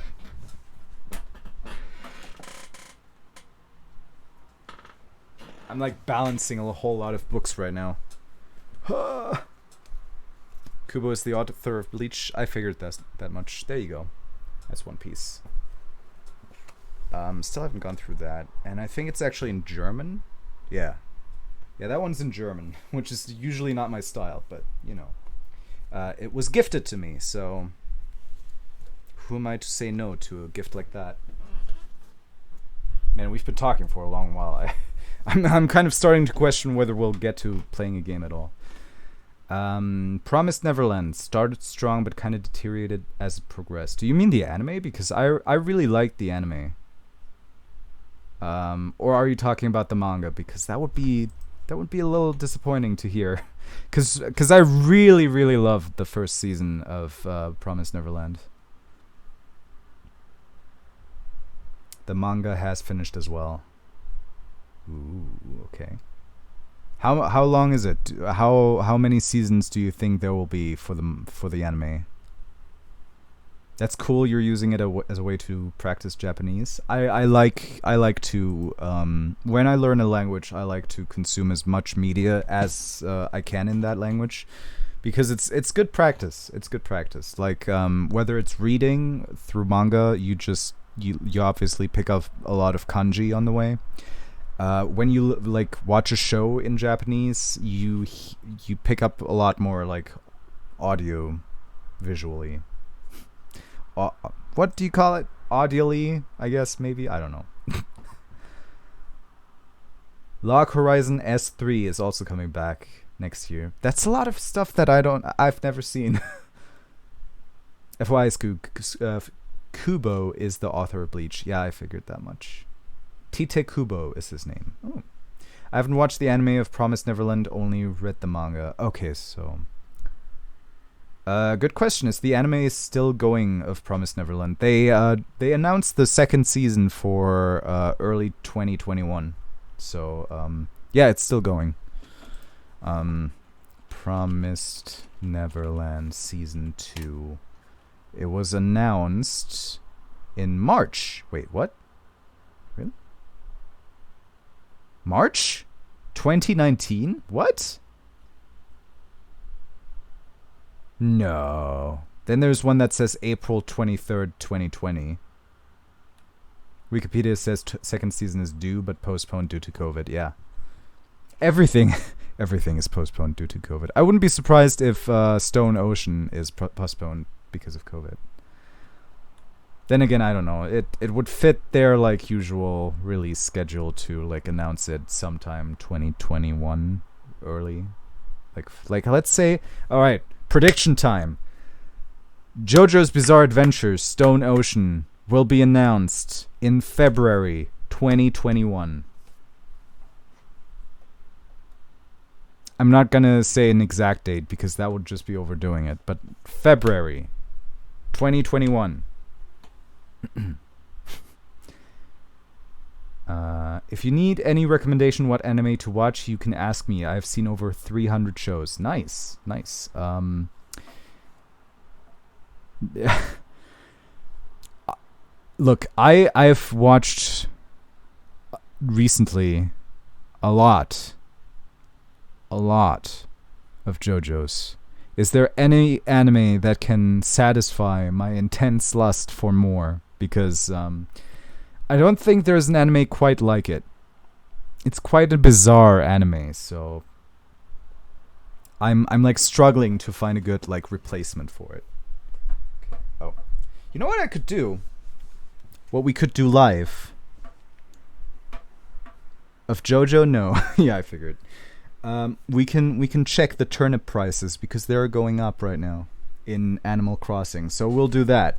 I'm like balancing a whole lot of books right now. Kubo is the author of Bleach. I figured that much. There you go. That's One Piece. Still haven't gone through that. And I think it's actually in German. Yeah. Yeah, that one's in German, which is usually not my style, but, you know. It was gifted to me, so who am I to say no to a gift like that? Man, we've been talking for a long while. I'm kind of starting to question whether we'll get to playing a game at all. Promised Neverland started strong but kind of deteriorated as it progressed. Do you mean the anime? Because I really liked the anime. Or are you talking about the manga? Because that would be a little disappointing to hear. Because I really, really loved the first season of Promised Neverland. The manga has finished as well. Ooh, okay. How long is it? How many seasons do you think there will be for the anime? That's cool. You're using it as a way to practice Japanese. I like to when I learn a language, I like to consume as much media as I can in that language, because it's good practice. It's good practice. Like whether it's reading through manga, you obviously pick up a lot of kanji on the way. When you like watch a show in Japanese, you pick up a lot more like audio, visually. What do you call it? Audially, I guess, maybe? I don't know. Log Horizon S3 is also coming back next year. That's a lot of stuff that I've never seen. FYI, Kubo is the author of Bleach. Yeah, I figured that much. Tite Kubo is his name. Oh. I haven't watched the anime of Promised Neverland, only read the manga. Okay, so Good question. Is the anime still going of Promised Neverland? They announced the second season for early 2021. So yeah, it's still going. Promised Neverland season 2. It was announced in March. Wait, what? Really? March 2019? What? No. Then there's one that says April 23rd, 2020. Wikipedia says second season is due, but postponed due to COVID. Yeah. Everything is postponed due to COVID. I wouldn't be surprised if Stone Ocean is postponed because of COVID. Then again, I don't know. It would fit their like usual release schedule to like announce it sometime 2021 early. Like let's say, all right, prediction time. JoJo's Bizarre Adventures Stone Ocean will be announced in February 2021. I'm not gonna say an exact date because that would just be overdoing it, but February 2021. If you need any recommendation what anime to watch, you can ask me. I've seen over 300 shows. Nice. Look, I've watched recently a lot of JoJo's. Is there any anime that can satisfy my intense lust for more? Because I don't think there's an anime quite like it. It's quite a bizarre anime, so I'm like struggling to find a good like replacement for it. Okay. Oh, you know what I could do? What we could do live of JoJo? No, yeah, I figured. We can check the turnip prices because they're going up right now in Animal Crossing. So we'll do that.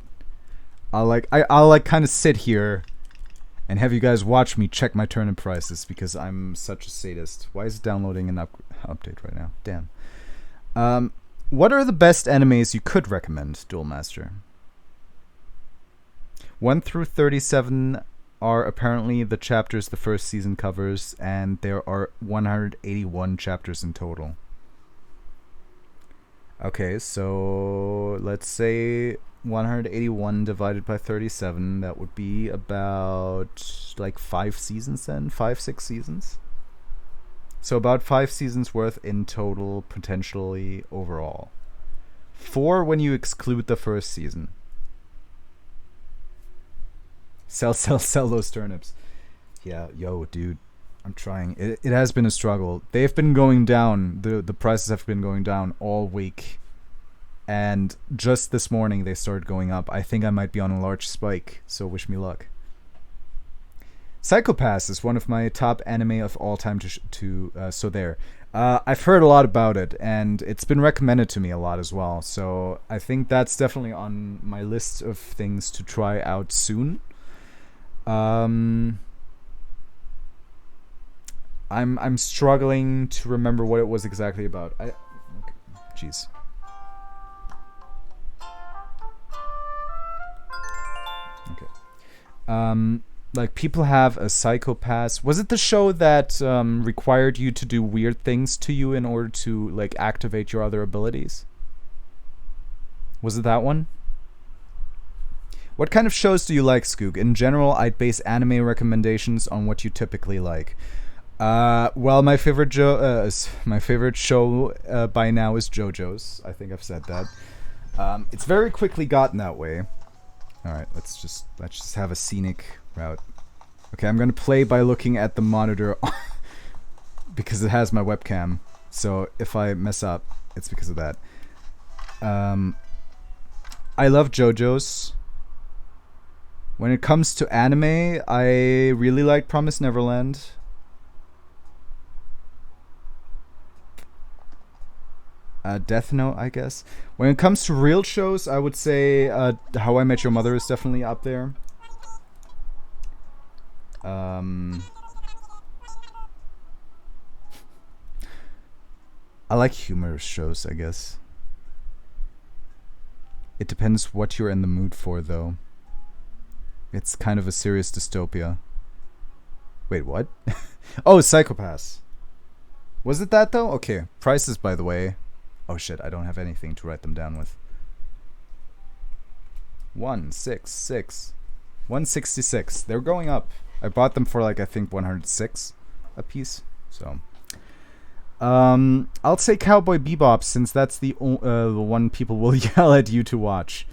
I'll kind of sit here and have you guys watch me check my turnip prices because I'm such a sadist. Why is it downloading an update right now? Damn. What are the best animes you could recommend, Duel Master? 1 through 37 are apparently the chapters the first season covers, and there are 181 chapters in total. Okay, so let's say 181 divided by 37, that would be about like 5 seasons then? 5-6 seasons? So about 5 seasons worth in total, potentially overall. 4 when you exclude the first season. Sell those turnips. Yeah, yo, dude. I'm trying. It has been a struggle. They've been going down. The prices have been going down all week. And just this morning they started going up. I think I might be on a large spike, so wish me luck. Psycho Pass is one of my top anime of all time so there. I've heard a lot about it, and it's been recommended to me a lot as well. So I think that's definitely on my list of things to try out soon. I'm struggling to remember what it was exactly about. Jeez. Okay. Like people have a Psycho Pass. Was it the show that required you to do weird things to you in order to like activate your other abilities? Was it that one? What kind of shows do you like, Skoog? In general, I'd base anime recommendations on what you typically like. Well, my favorite show by now is JoJo's. I think I've said that. It's very quickly gotten that way. All right, let's just have a scenic route. Okay, I'm gonna play by looking at the monitor because it has my webcam. So if I mess up, it's because of that. I love JoJo's. When it comes to anime, I really like Promised Neverland. Death Note, I guess. When it comes to real shows, I would say How I Met Your Mother is definitely up there. I like humorous shows, I guess. It depends what you're in the mood for, though. It's kind of a serious dystopia. Wait, what? Oh, Psychopaths. Was it that, though? Okay. Prices, by the way. Oh, shit. I don't have anything to write them down with. 166. They're going up. I bought them for, like, I think 106 a piece. So... I'll say Cowboy Bebop since that's the one people will yell at you to watch.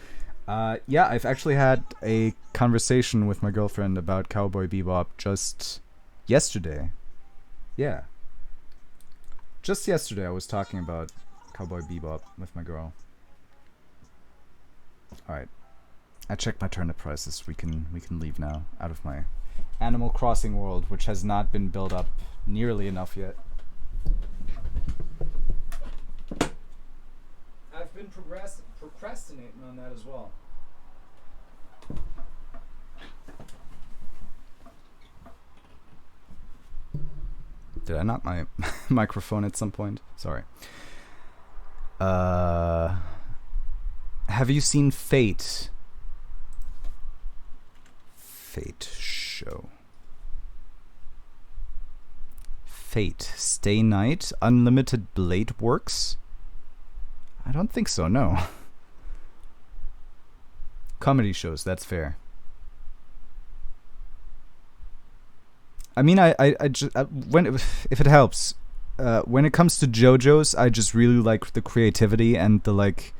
Yeah, I've actually had a conversation with my girlfriend about Cowboy Bebop just yesterday. Yeah. Just yesterday I was talking about Cowboy Bebop with my girl. Alright. I checked my turnip prices. We can leave now out of my Animal Crossing world, which has not been built up nearly enough yet. I've been procrastinating on that as well. Did I knock my microphone at some point? Sorry. Have you seen Fate? Fate show. Fate. Stay Night. Unlimited Blade Works? I don't think so, no. Comedy shows, that's fair. I mean, I just if it helps, when it comes to JoJo's, I just really like the creativity and the like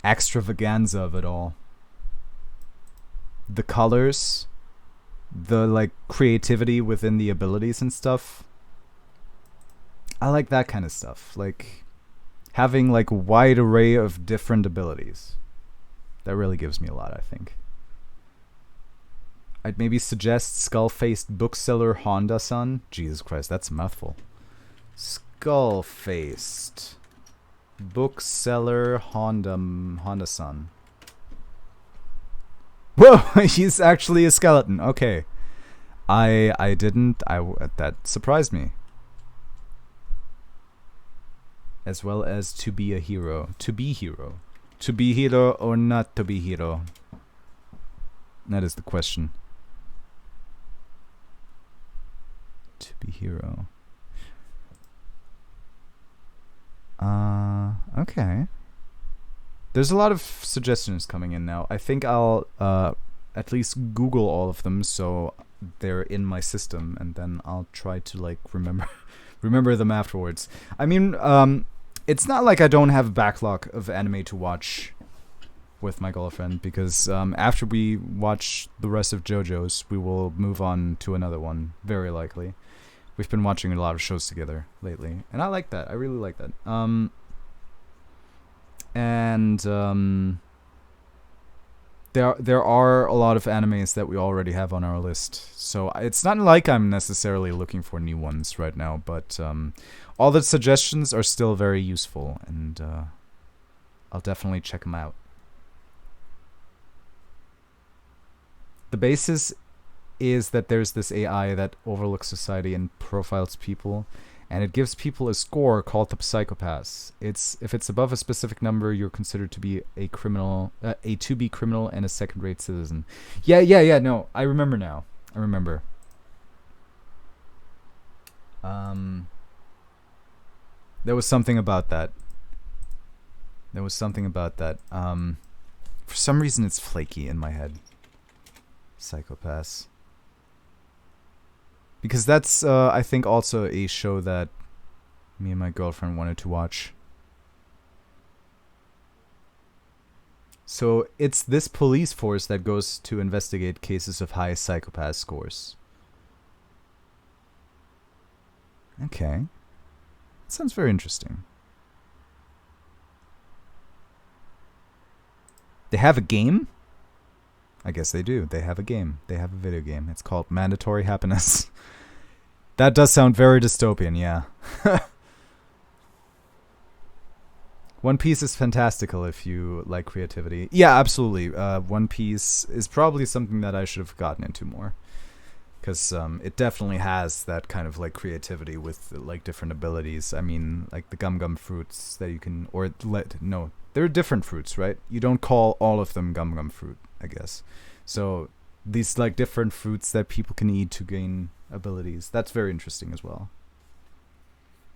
extravaganza of it all. The colors, the like creativity within the abilities and stuff. I like that kind of stuff. Like having like a wide array of different abilities. That really gives me a lot, I think. I'd maybe suggest Skull-Faced Bookseller Honda-san. Jesus Christ, that's a mouthful. Skull-Faced Bookseller Honda-san. Whoa, he's actually a skeleton. Okay. That surprised me. As well as To Be a Hero. To be hero. To be hero or not to be hero? That is the question. To be hero. Okay. There's a lot of suggestions coming in now. I think I'll at least Google all of them so they're in my system, and then I'll try to like remember them afterwards. I mean, it's not like I don't have a backlog of anime to watch with my girlfriend, because after we watch the rest of JoJo's, we will move on to another one, very likely. We've been watching a lot of shows together lately, and I like that. I really like that. There are a lot of animes that we already have on our list, so it's not like I'm necessarily looking for new ones right now, but all the suggestions are still very useful, and I'll definitely check them out. The basis is that there's this AI that overlooks society and profiles people, and it gives people a score called the Psychopaths. If it's above a specific number, you're considered to be a criminal, a to-be criminal, and a second-rate citizen. Yeah. No, I remember now. I remember. There was something about that. For some reason, it's flaky in my head. Psychopaths. Because that's, I think, also a show that me and my girlfriend wanted to watch. So it's this police force that goes to investigate cases of high psychopath scores. Okay. Sounds very interesting. They have a game? I guess they do. They have a game. They have a video game. It's called Mandatory Happiness. That does sound very dystopian, yeah. One Piece is fantastical if you like creativity. Yeah, absolutely. One Piece is probably something that I should have gotten into more. because it definitely has that kind of like creativity with like different abilities. I mean, like the gum fruits that you can, or no, they're different fruits, right? You don't call all of them gum fruit, I guess. So these like different fruits that people can eat to gain abilities. That's very interesting as well.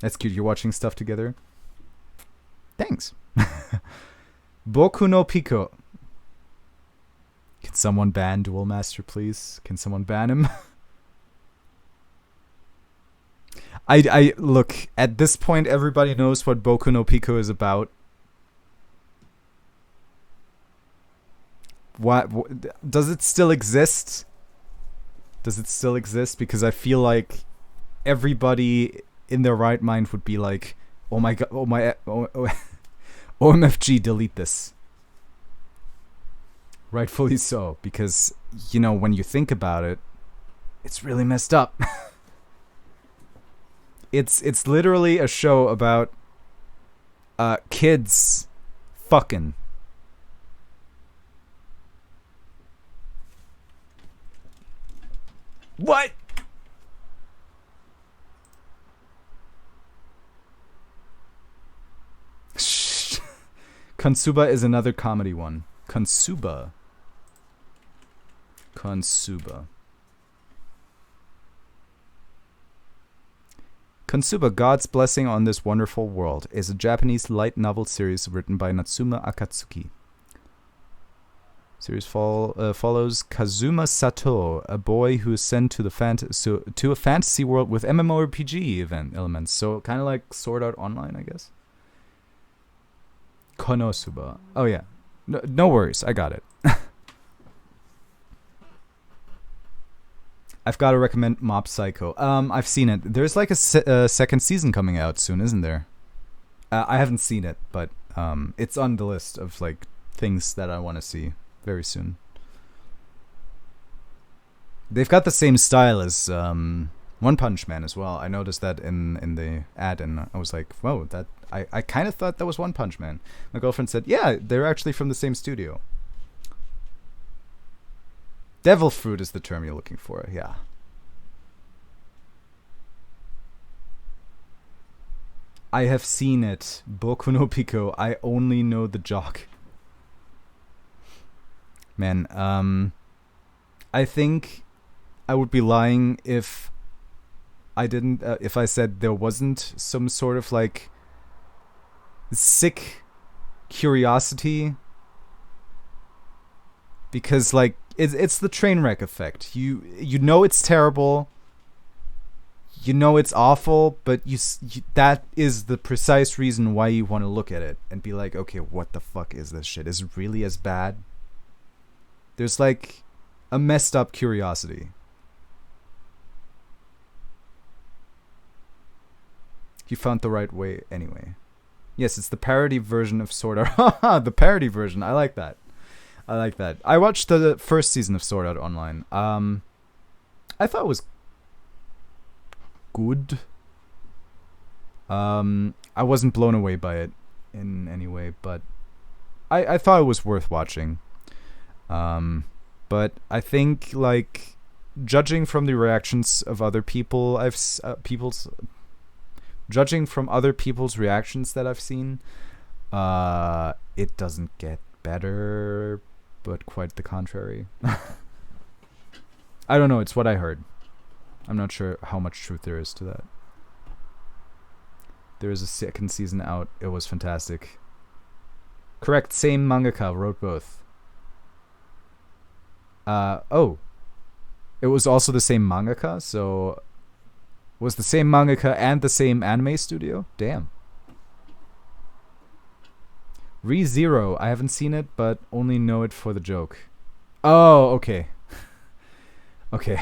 That's cute. You're watching stuff together. Thanks. Boku no Pico. Can someone ban Duel Master, please? Can someone ban him? I look, at this point everybody knows what Boku no Pico is about. What does it still exist? Does it still exist? Because I feel like everybody in their right mind would be like, oh my god, OMFG, delete this. Rightfully so, because, you know, when you think about it, it's really messed up. It's literally a show about kids fucking. What? Shh. Konosuba is another comedy one. Konosuba. Konosuba, God's Blessing on This Wonderful World, is a Japanese light novel series written by Natsuma Akatsuki. Series follows Kazuma Sato, a boy who is sent to to a fantasy world with MMORPG elements. So kind of like Sword Art Online, I guess. Konosuba. Oh yeah, no worries, I got it. I've got to recommend Mob Psycho. I've seen it. There's like a second season coming out soon, isn't there? I haven't seen it, but it's on the list of like things that I want to see very soon. They've got the same style as One Punch Man as well. I noticed that in the ad, and I was like, whoa, that I kind of thought that was One Punch Man. My girlfriend said, yeah, they're actually from the same studio. Devil fruit is the term you're looking for, yeah. I have seen it. Boku no Pico. I only know the jock. Man, I think I would be lying if I didn't, if I said there wasn't some sort of like sick curiosity. Because like, it's the train wreck effect. You know it's terrible. You know it's awful, but you that is the precise reason why you want to look at it and be like, okay, what the fuck is this shit? Is it really as bad? There's like a messed up curiosity. You found the right way anyway. Yes, it's the parody version of Sword Art. The parody version. I like that. I watched the first season of Sword Art Online. I thought it was good. I wasn't blown away by it in any way, but I thought it was worth watching. But I think like judging from the reactions of other people, judging from other people's reactions that I've seen, it doesn't get better, but quite the contrary. I don't know, it's what I heard. I'm not sure how much truth there is to that. There is a second season out. It was fantastic. Correct, same mangaka wrote both. Oh. It was also the same mangaka, so was the same mangaka and the same anime studio? Damn. ReZero, I haven't seen it, but only know it for the joke. Oh, okay. Okay.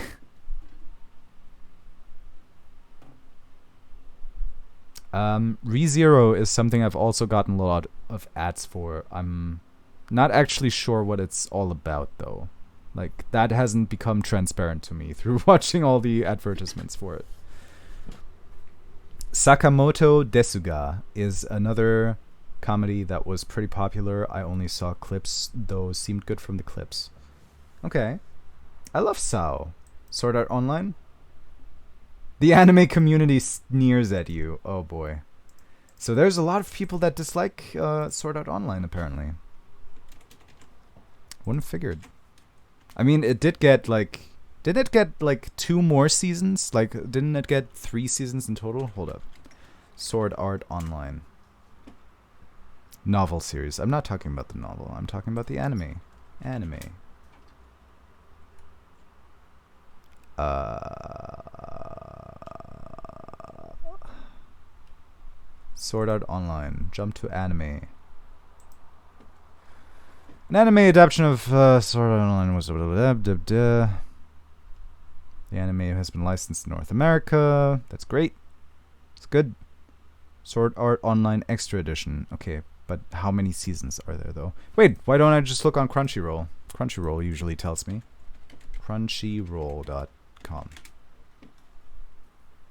ReZero is something I've also gotten a lot of ads for. I'm not actually sure what it's all about, though. Like, that hasn't become transparent to me through watching all the advertisements for it. Sakamoto Desuga is another comedy that was pretty popular. I only saw clips, though seemed good from the clips. Okay. I love Sao. Sword Art Online? The anime community sneers at you. Oh boy. So there's a lot of people that dislike Sword Art Online, apparently. Wouldn't have figured. I mean, it did get, like... Didn't it get, like, 2 more seasons? Like, didn't it get 3 seasons in total? Hold up. Sword Art Online. Novel series. I'm not talking about the novel. I'm talking about the anime. Anime. Sword Art Online. Jump to anime. An anime adaptation of Sword Art Online was... The anime has been licensed in North America. That's great. It's good. Sword Art Online Extra Edition. Okay, but how many seasons are there, though? Wait, why don't I just look on Crunchyroll? Crunchyroll usually tells me. Crunchyroll.com.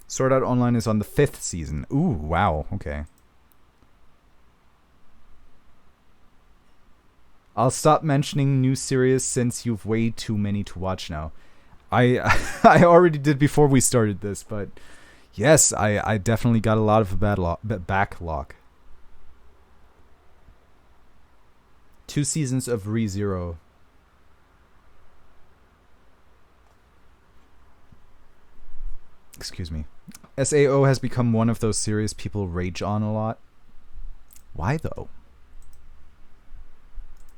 Sword Art Online is on the 5th season. Ooh, wow, okay. I'll stop mentioning new series since you've way too many to watch now. I already did before we started this, but yes, I definitely got a lot of a backlog. 2 seasons of ReZero. Excuse me. SAO has become one of those series people rage on a lot. Why though?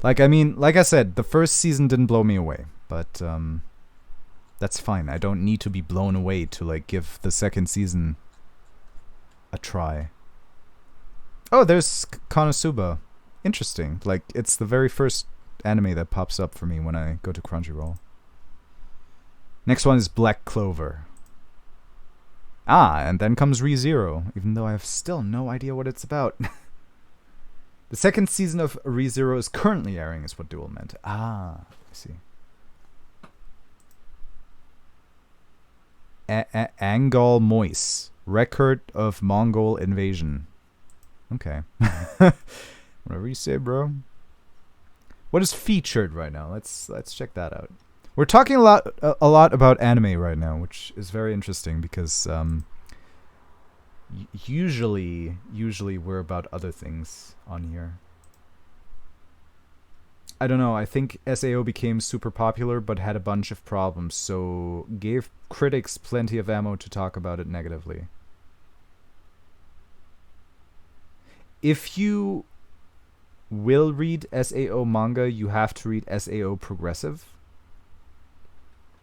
Like, I mean, like I said, the first season didn't blow me away, but that's fine. I don't need to be blown away to, like, give the second season a try. Oh, there's Konosuba. Interesting. Like, it's the very first anime that pops up for me when I go to Crunchyroll. Next one is Black Clover. Ah, and then comes ReZero, even though I have still no idea what it's about. The second season of ReZero is currently airing, is what Duel meant. Ah, I see. Angol Mois. Record of Mongol Invasion. Okay. Whatever you say, bro. What is featured right now? Let's check that out. We're talking a lot about anime right now, which is very interesting because usually we're about other things on here. I don't know. I think SAO became super popular but had a bunch of problems, so gave critics plenty of ammo to talk about it negatively. If you will read SAO manga, you have to read SAO Progressive.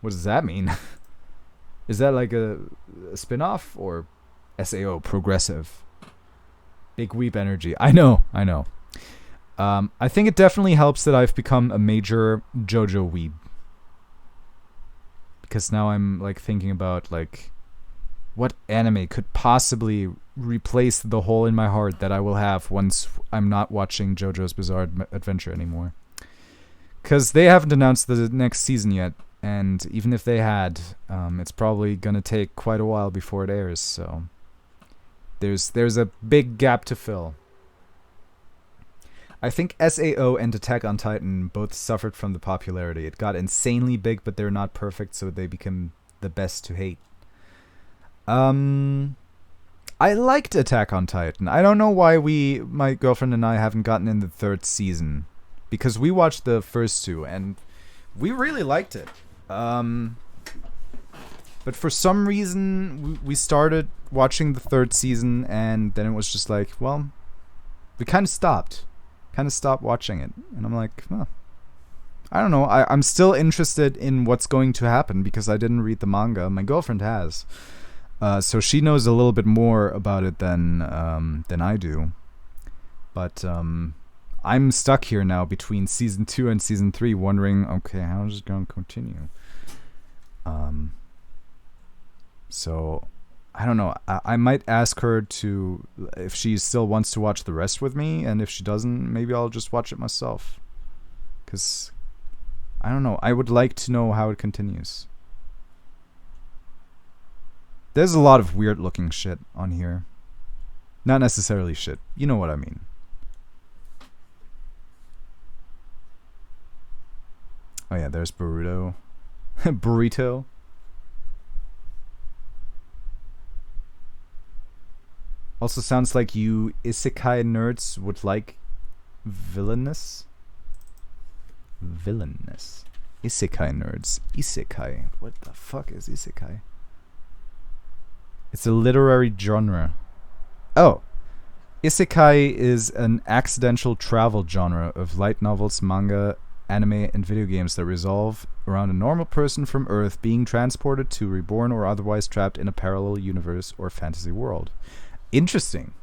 What does that mean? Is that like a spin-off or SAO Progressive? Big weep energy. I know. I think it definitely helps that I've become a major JoJo weeb. Because now I'm like thinking about like what anime could possibly replace the hole in my heart that I will have once I'm not watching JoJo's Bizarre Adventure anymore. Because they haven't announced the next season yet, and even if they had, it's probably gonna take quite a while before it airs. So there's a big gap to fill. I think SAO and Attack on Titan both suffered from the popularity. It got insanely big, but they're not perfect, so they become the best to hate. I liked Attack on Titan. I don't know why my girlfriend and I haven't gotten in the 3rd season. Because we watched the first 2, and we really liked it. But for some reason, we started watching the 3rd season, and then it was just like, well, we kind of stopped watching it. And I'm like, huh. I don't know. I'm still interested in what's going to happen because I didn't read the manga. My girlfriend has. So she knows a little bit more about it than I do. But I'm stuck here now between season 2 and season 3 wondering, okay, how is it going to continue? So I don't know. I might ask her to, if she still wants to watch the rest with me, and if she doesn't, maybe I'll just watch it myself. Because, I don't know, I would like to know how it continues. There's a lot of weird looking shit on here. Not necessarily shit. You know what I mean. Oh yeah, there's Burrito. Burrito. Also sounds like you isekai nerds would like villainous. Villainous. Isekai nerds. Isekai. What the fuck is isekai? It's a literary genre. Oh. Isekai is an accidental travel genre of light novels, manga, anime, and video games that revolve around a normal person from Earth being transported to reborn or otherwise trapped in a parallel universe or fantasy world. Interesting.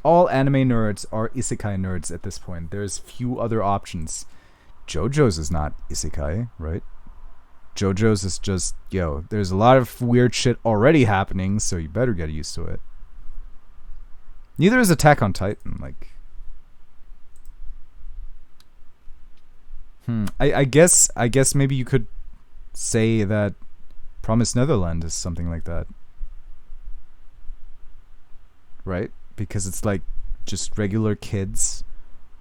All anime nerds are isekai nerds at this point. There's few other options. JoJo's is not isekai, right? JoJo's is just, yo, there's a lot of weird shit already happening, so you better get used to it. Neither is Attack on Titan, like... I guess maybe you could say that Promised Netherland is something like that. Right? Because it's like just regular kids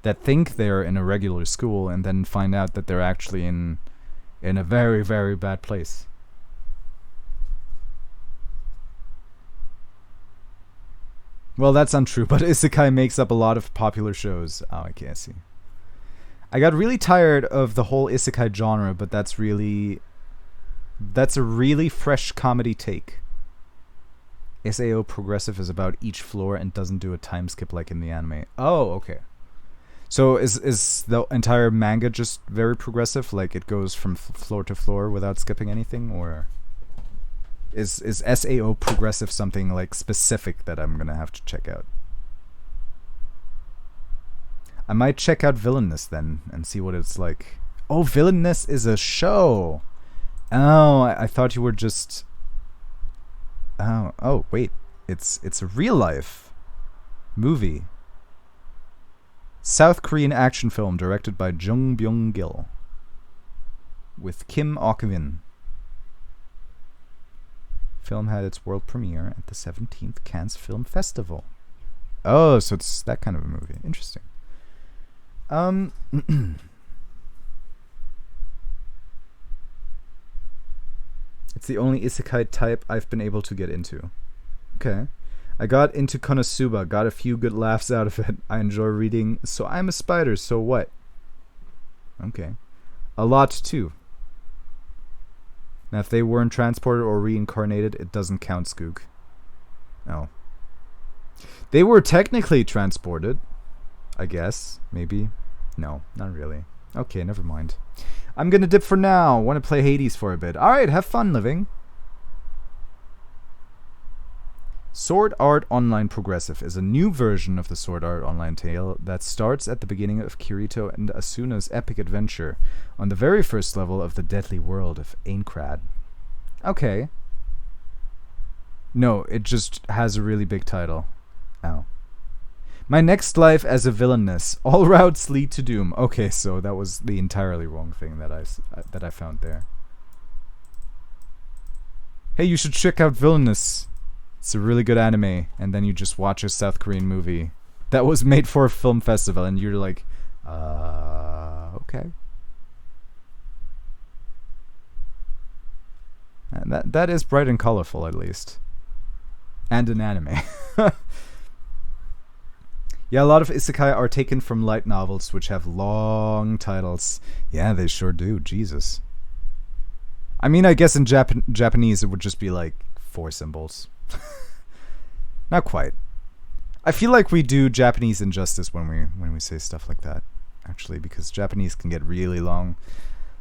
that think they're in a regular school and then find out that they're actually in a very, very bad place. Well, that's untrue, but isekai makes up a lot of popular shows. Oh, I can't see. I got really tired of the whole isekai genre, but that's a really fresh comedy take. SAO progressive is about each floor and doesn't do a time skip like in the anime. Oh, okay. So is the entire manga just very progressive? Like it goes from floor to floor without skipping anything? Or is SAO progressive something like specific that I'm going to have to check out? I might check out Villainous then and see what it's like. Oh, Villainous is a show. Oh, I thought you were just... Oh, wait. It's a real life movie. South Korean action film directed by Jung Byung-gil with Kim Ok-win. Film had its world premiere at the 17th Cannes Film Festival. Oh, so it's that kind of a movie. Interesting. It's the only isekai type I've been able to get into. Okay. I got into Konosuba, got a few good laughs out of it. I enjoy reading So I'm a Spider, So What? Okay. A lot too. Now if they weren't transported or reincarnated, it doesn't count, Skoog. No. They were technically transported. I guess. Maybe. No, not really. Okay, never mind. I'm gonna dip for now. Want to play Hades for a bit. Alright, have fun living. Sword Art Online Progressive is a new version of the Sword Art Online tale that starts at the beginning of Kirito and Asuna's epic adventure on the very first level of the deadly world of Aincrad. Okay. No, it just has a really big title. Oh. My next life as a villainess. All routes lead to doom. Okay, so that was the entirely wrong thing that I found there. Hey, you should check out Villainous. It's a really good anime, and then you just watch a South Korean movie that was made for a film festival, and you're like, okay. And that is bright and colorful, at least. And an anime. Yeah, a lot of isekai are taken from light novels, which have long titles. Yeah, they sure do. Jesus. I mean, I guess in Japanese it would just be like 4 symbols. Not quite. I feel like we do Japanese injustice when we say stuff like that, actually, because Japanese can get really long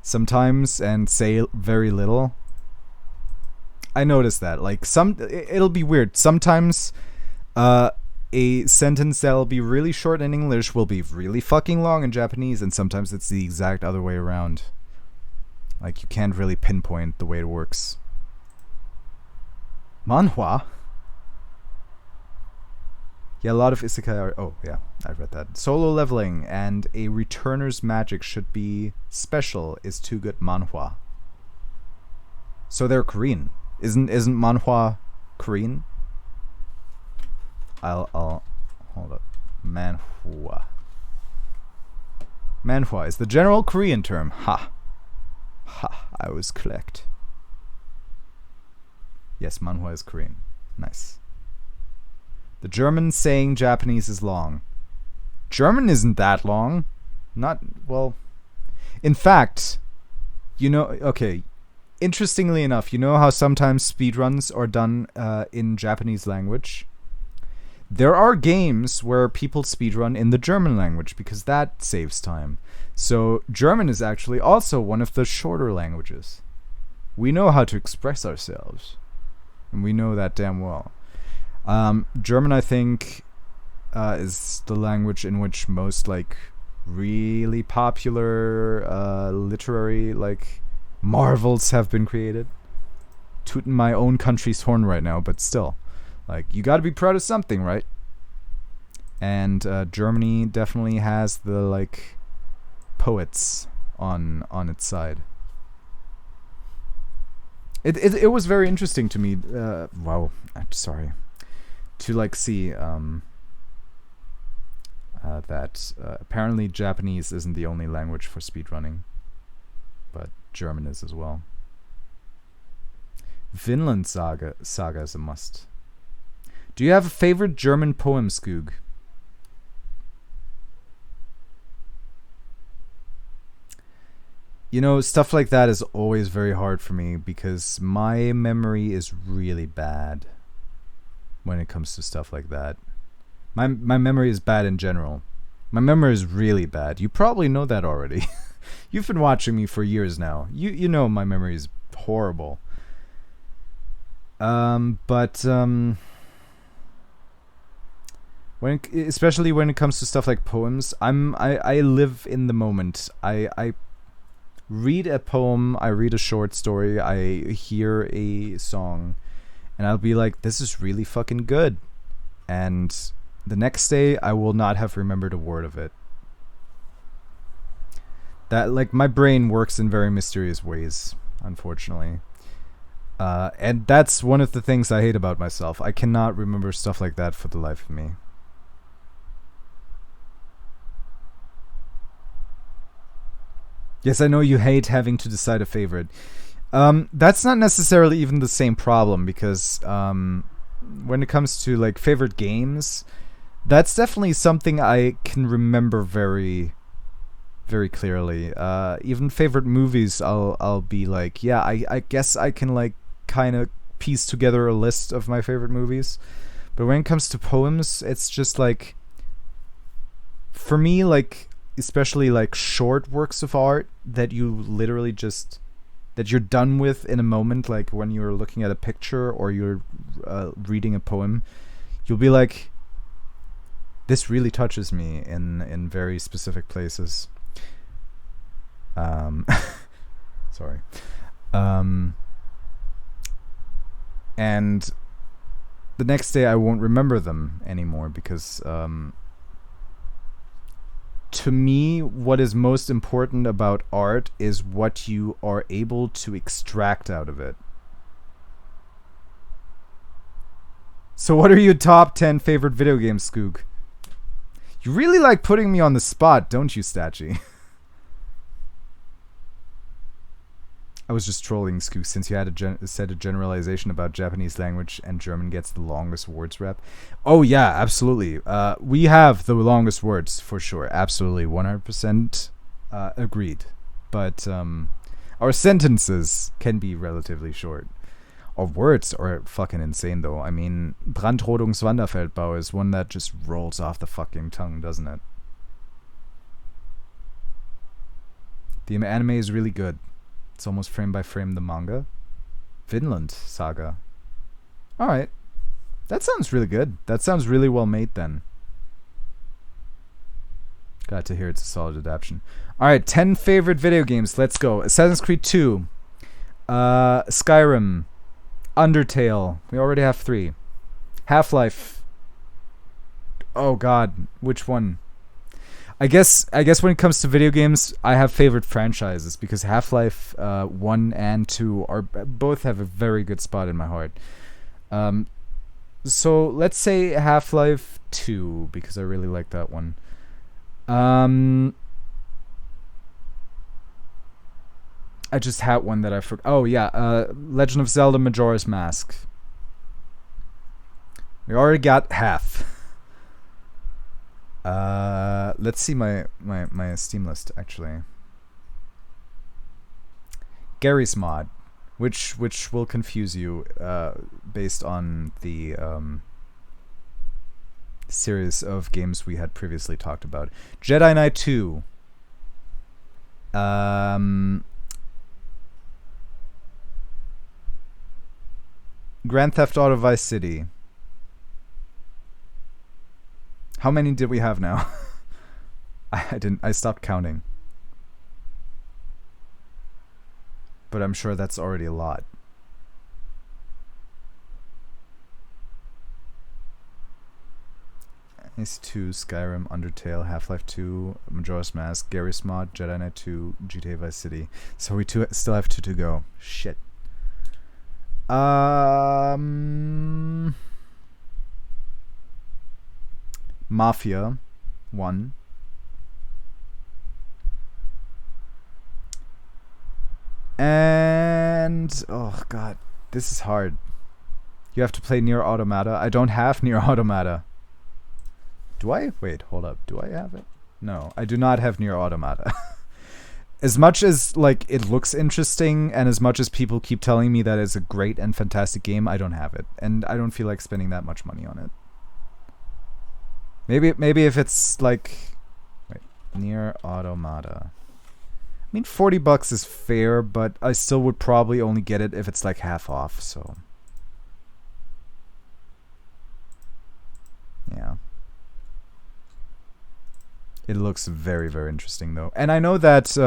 sometimes and say very little. I noticed that. Like it'll be weird. Sometimes a sentence that'll be really short in English will be really fucking long in Japanese, and sometimes it's the exact other way around. Like, you can't really pinpoint the way it works. Manhwa? Yeah, a lot of isekai are... Oh, yeah, I read that. Solo leveling and a returner's magic should be special is too good manhwa. So they're Korean. Isn't manhwa Korean? I'll hold up. Manhwa is the general Korean term. Ha. Ha, I was correct. Yes, manhwa is Korean. Nice. The German saying Japanese is long. German isn't that long. Not, well... In fact, okay, interestingly enough, you know how sometimes speedruns are done in Japanese language? There are games where people speedrun in the German language because that saves time. So German is actually also one of the shorter languages. We know how to express ourselves. And we know that damn well. German, I think, is the language in which most, like, really popular literary, like, marvels have been created. Tooting my own country's horn right now, but still. Like, you gotta be proud of something, right? And Germany definitely has the, like, poets on its side. It was very interesting to me. Wow, I'm sorry. To, like, see that apparently Japanese isn't the only language for speedrunning, but German is as well. Vinland Saga is a must. Do you have a favorite German poem, Skoog? You know, stuff like that is always very hard for me because my memory is really bad when it comes to stuff like that. My memory is bad in general. My memory is really bad. You probably know that already. You've been watching me for years now. You know my memory is horrible. Especially when it comes to stuff like poems, I live in the moment. I read a poem, I read a short story, I hear a song, and I'll be like, this is really fucking good. And the next day, I will not have remembered a word of it. That, like, my brain works in very mysterious ways, unfortunately. And that's one of the things I hate about myself. I cannot remember stuff like that for the life of me. Yes, I know you hate having to decide a favorite. That's not necessarily even the same problem because when it comes to, like, favorite games, that's definitely something I can remember very, very clearly. Even favorite movies, I'll be like, yeah, I guess I can, like, kind of piece together a list of my favorite movies. But when it comes to poems, it's just like, for me, like, especially like short works of art that you literally just, that you're done with in a moment, like when you're looking at a picture or you're reading a poem, you'll be like, this really touches me in very specific places. Sorry. And the next day I won't remember them anymore because to me, what is most important about art is what you are able to extract out of it. So what are your top 10 favorite video games, Skoog? You really like putting me on the spot, don't you, Stachi? I was just trolling, Skoog, since you had said a generalization about Japanese language and German gets the longest words rep. Oh yeah, absolutely. We have the longest words for sure. Absolutely, 100% agreed. But our sentences can be relatively short. Our words are fucking insane, though. I mean, Brandrodungswanderfeldbau is one that just rolls off the fucking tongue, doesn't it? The anime is really good. It's almost frame by frame the manga. Vinland Saga. Alright. That sounds really good. That sounds really well made then. Glad to hear it's a solid adaptation. Alright, 10 favorite video games. Let's go. Assassin's Creed 2. Skyrim. Undertale. We already have 3. Half-Life. Oh god. Which one? I guess when it comes to video games, I have favorite franchises because Half-Life 1 and 2 are both have a very good spot in my heart. So let's say Half-Life 2 because I really like that one. I just had one that I forgot. Oh yeah, Legend of Zelda Majora's Mask. We already got half. Let's see my Steam list actually. Gary's mod, which will confuse you based on the series of games we had previously talked about. Jedi Knight 2. Grand Theft Auto Vice City. How many did we have now? I stopped counting. But I'm sure that's already a lot. Ace 2, Skyrim, Undertale, Half-Life 2, Majora's Mask, Gary's Mod, Jedi Knight 2, GTA Vice City. So we still have 2 to go. Shit. Mafia 1. And oh god, this is hard. You have to play Nier Automata. I don't have Nier Automata. Do I? Wait, hold up. Do I have it? No, I do not have Nier Automata. As much as like it looks interesting, and as much as people keep telling me that it's a great and fantastic game, I don't have it, and I don't feel like spending that much money on it. Maybe if it's like, wait, Nier Automata. I mean, $40 is fair, but I still would probably only get it if it's like half off. So, yeah. It looks very, very interesting, though. And I know that,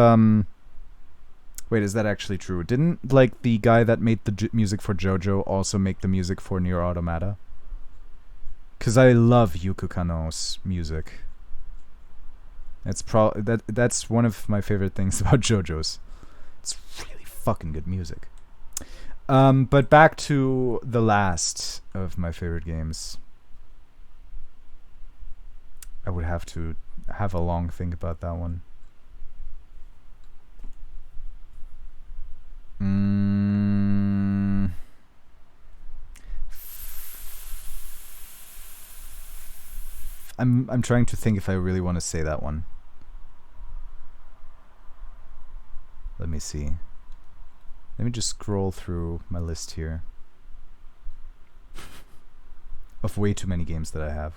wait, is that actually true? Didn't, like, the guy that made the music for JoJo also make the music for Nier Automata? Because I love Yuko Kanno's music. That's one of my favorite things about JoJo's. It's really fucking good music. But back to the last of my favorite games. I would have to have a long think about that one. I'm trying to think if I really want to say that one. Let me see. Let me just scroll through my list here of way too many games that I have.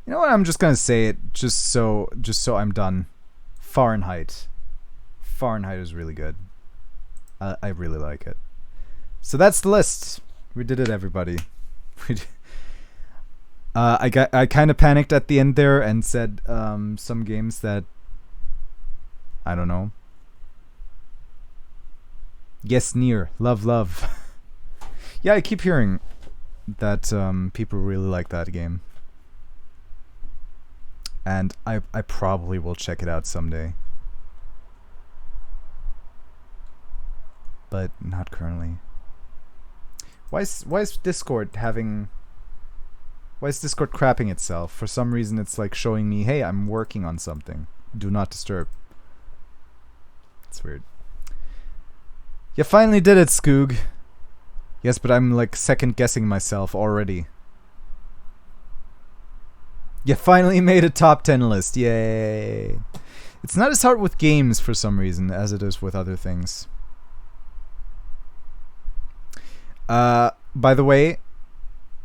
You know what? I'm just gonna say it just so I'm done. Fahrenheit. Fahrenheit is really good. I really like it. So that's the list. We did it, everybody. I kind of panicked at the end there and said some games that I don't know. Yes, Nier, love. Yeah, I keep hearing that people really like that game, and I probably will check it out someday, but not currently. Why is Discord crapping itself? For some reason it's like showing me, hey, I'm working on something. Do not disturb. It's weird. You finally did it, Skoog. Yes, but I'm like second guessing myself already. You finally made a top 10 list. Yay. It's not as hard with games for some reason as it is with other things. By the way,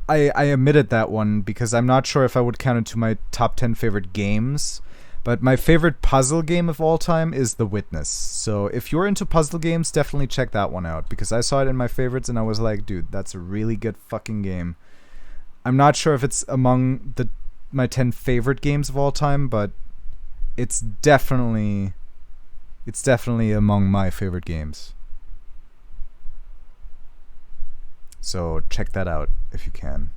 I omitted that one because I'm not sure if I would count it to my top 10 favorite games, but my favorite puzzle game of all time is The Witness. So if you're into puzzle games, definitely check that one out, because I saw it in my favorites and I was like, dude, that's a really good fucking game. I'm not sure if it's among my 10 favorite games of all time, but it's definitely among my favorite games. So check that out if you can.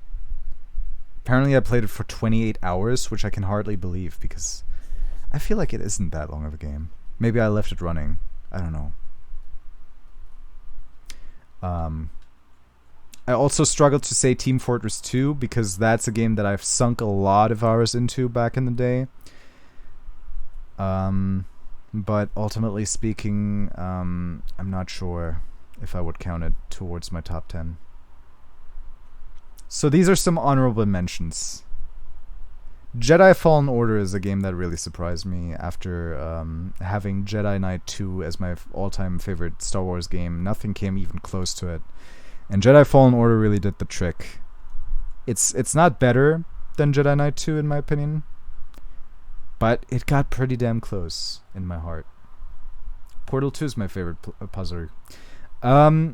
Apparently I played it for 28 hours, which I can hardly believe because I feel like it isn't that long of a game. Maybe I left it running. I don't know. I also struggled to say Team Fortress 2 because that's a game that I've sunk a lot of hours into back in the day. But ultimately speaking, I'm not sure if I would count it towards my top 10. So these are some honorable mentions. Jedi Fallen Order is a game that really surprised me after having Jedi Knight 2 as my all-time favorite Star Wars game. Nothing came even close to it. And Jedi Fallen Order really did the trick. It's not better than Jedi Knight 2 in my opinion, but it got pretty damn close in my heart. Portal 2 is my favorite puzzler. I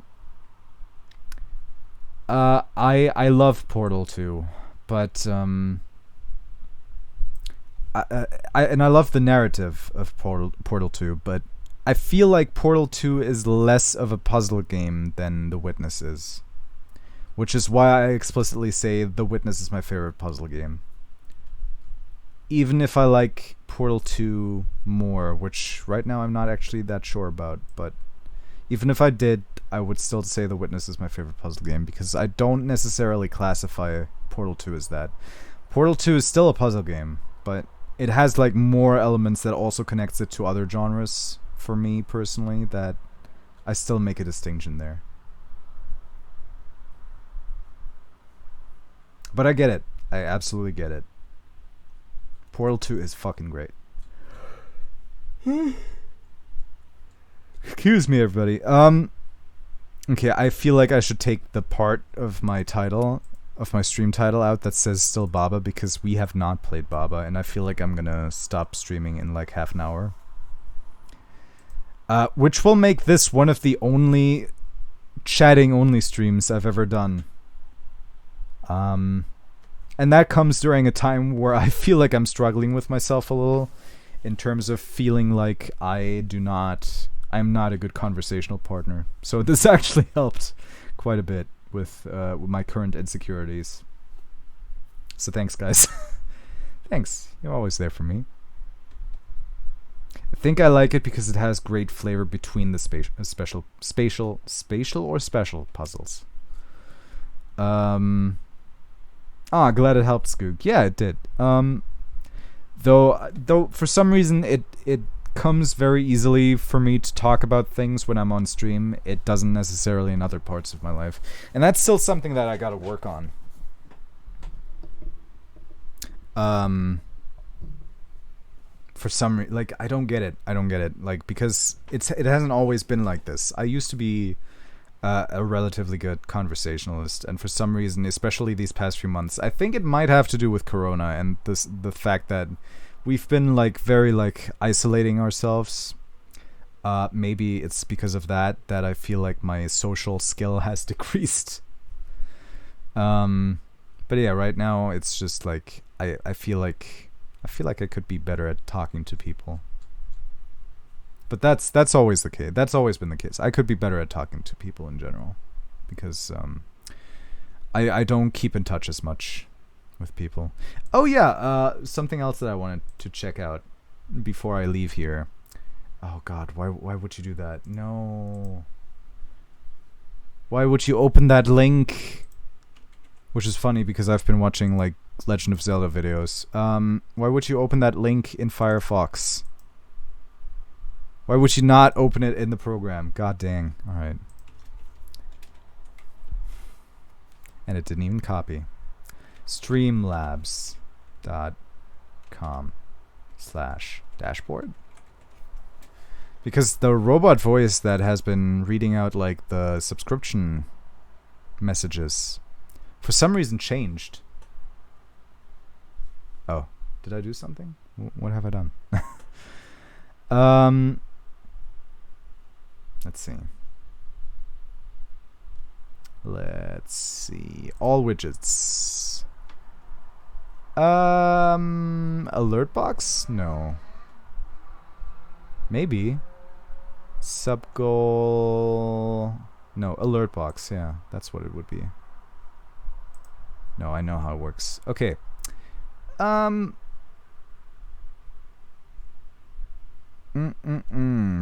love Portal 2, but I love the narrative of Portal 2, but I feel like Portal 2 is less of a puzzle game than The Witness is, which is why I explicitly say The Witness is my favorite puzzle game. Even if I like Portal 2 more, which right now I'm not actually that sure about, but even if I did, I would still say The Witness is my favorite puzzle game, because I don't necessarily classify Portal 2 as that. Portal 2 is still a puzzle game, but it has like more elements that also connects it to other genres for me personally, that I still make a distinction there. But I get it. I absolutely get it. Portal 2 is fucking great. Excuse me, everybody. Okay, I feel like I should take the part of my title, of my stream title out that says still Baba, because we have not played Baba, and I feel like I'm gonna stop streaming in like half an hour. Which will make this one of the only chatting only streams I've ever done. And that comes during a time where I feel like I'm struggling with myself a little, in terms of feeling like I'm not a good conversational partner. So this actually helped quite a bit with my current insecurities. So thanks, guys. Thanks. You're always there for me. I think I like it because it has great flavor between the spatial puzzles. Glad it helped, Skoog. Yeah, it did. Though for some reason it comes very easily for me to talk about things when I'm on stream. It doesn't necessarily in other parts of my life, and that's still something that I gotta work on. For some reason, like I don't get it, like, because it hasn't always been like this. I used to be a relatively good conversationalist, and for some reason, especially these past few months, I think it might have to do with Corona and the fact that we've been like very like isolating ourselves. Maybe it's because of that I feel like my social skill has decreased. But yeah, right now it's just like I feel like I could be better at talking to people. But that's always the case. That's always been the case. I could be better at talking to people in general, because I don't keep in touch as much with people. Oh yeah, something else that I wanted to check out before I leave here. Oh God, why would you do that? No. Why would you open that link? Which is funny because I've been watching like Legend of Zelda videos. Why would you open that link in Firefox? Why would you not open it in the program? God dang. Alright. And it didn't even copy. Streamlabs.com/dashboard. Because the robot voice that has been reading out like the subscription messages for some reason changed. Oh, did I do something? What have I done? Let's see. All widgets. Alert box? No. Maybe. Subgoal. No, alert box. Yeah, that's what it would be. No, I know how it works. Okay.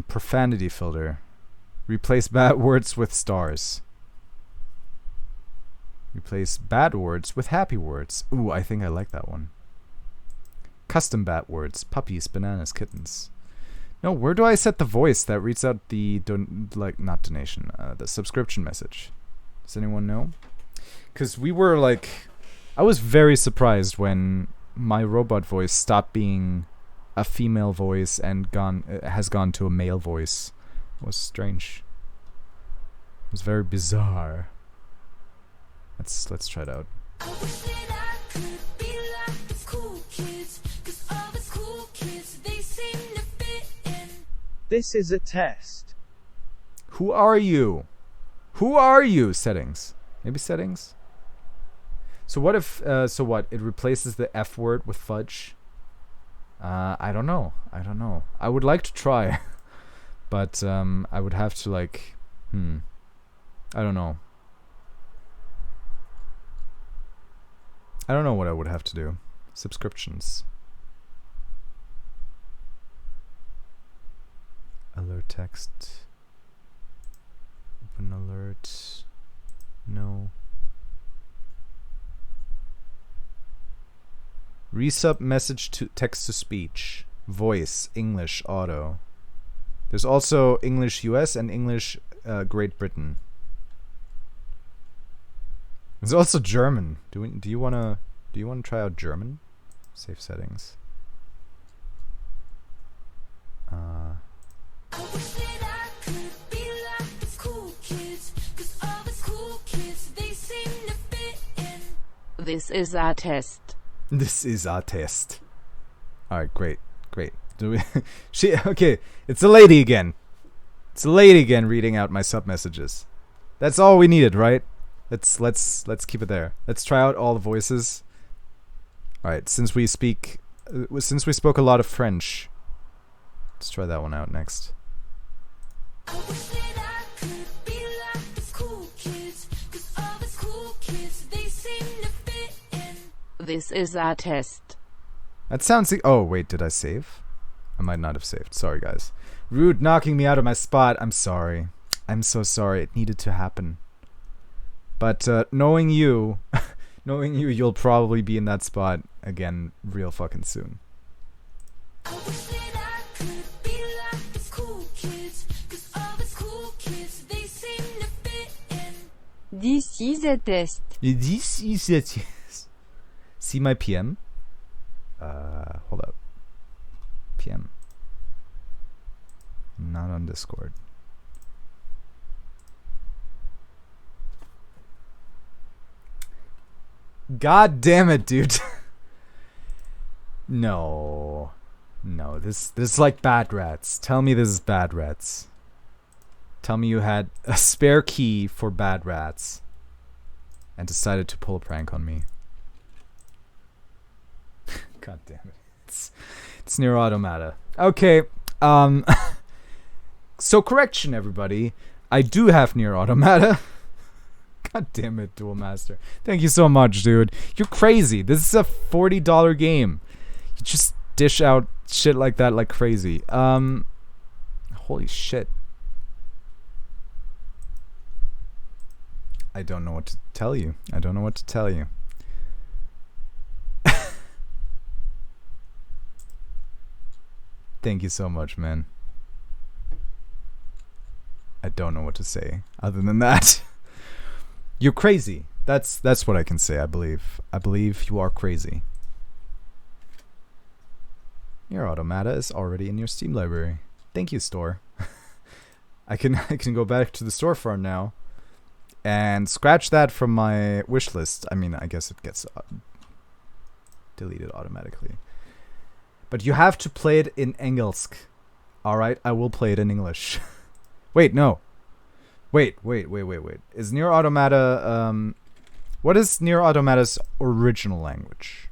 Profanity filter. Replace bad words with stars. Replace bad words with happy words. Ooh, I think I like that one. Custom bat words. Puppies, bananas, kittens. No, where do I set the voice that reads out the not donation, the subscription message? Does anyone know? Because we were like, I was very surprised when my robot voice stopped being a female voice and has gone to a male voice. It was strange. It was very bizarre. Let's try it out. I wish that I could be like the cool kids, 'cause all the cool kids, they seem to fit in. This is a test. Who are you? Who are you? Settings. Maybe settings? So what if, so what? It replaces the F word with fudge? I don't know. I would like to try. But, I would have to like, I don't know. I don't know what I would have to do. Subscriptions. Alert text. Open alert. No. Resub message to text to speech. Voice. English. Auto. There's also English US and English Great Britain. There's also German. Do you wanna try out German? Save settings. I wish that I could be like the cool kids, 'cause all the cool kids, they seem to fit in. This is our test. This is our test. Alright, great. Do we okay, it's a lady again. It's a lady again reading out my sub messages. That's all we needed, right? Let's keep it there. Let's try out all the voices. Alright, since we spoke a lot of French, let's try that one out next. I wish that I could be like the cool kids, 'cause all the cool kids, they seem to fit in. This is our test. That sounds oh wait, did I save? I might not have saved. Sorry guys. Rude knocking me out of my spot. I'm sorry. I'm so sorry. It needed to happen. But knowing you, you'll probably be in that spot again real fucking soon. I wish that I could be like the cool kids, 'cause all the cool kids, they seem to fit in. This is a test. This is it. See my PM? Hold up. PM. Not on Discord. God damn it, dude. No, this is like Bad Rats. Tell me this is Bad Rats. Tell me you had a spare key for Bad Rats and decided to pull a prank on me. God damn it. It's Nier Automata. Okay, so correction everybody. I do have Nier Automata. God damn it, Duel Master. Thank you so much, dude. You're crazy. This is a $40 game. You just dish out shit like that like crazy. Holy shit. I don't know what to tell you. Thank you so much, man. I don't know what to say other than that. You're crazy. That's what I can say, I believe. I believe you are crazy. Your Automata is already in your Steam library. Thank you, store. I can go back to the storefront now and scratch that from my wish list. I mean, I guess it gets deleted automatically. But you have to play it in Engelsk. Alright, I will play it in English. Wait, no. Wait. Is Nier Automata, what is Nier Automata's original language?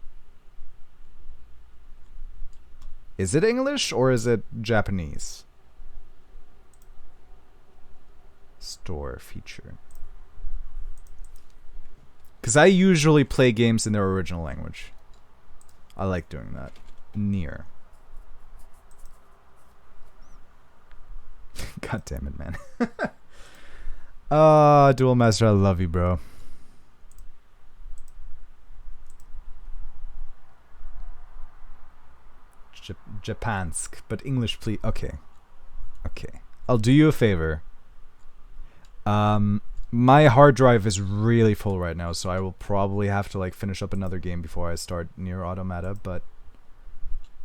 Is it English or is it Japanese? Store feature. Because I usually play games in their original language. I like doing that. Nier. God damn it, man. Duel Master, I love you, bro. Japansk, but English please. Okay. Okay. I'll do you a favor. My hard drive is really full right now, so I will probably have to like finish up another game before I start Nier Automata, but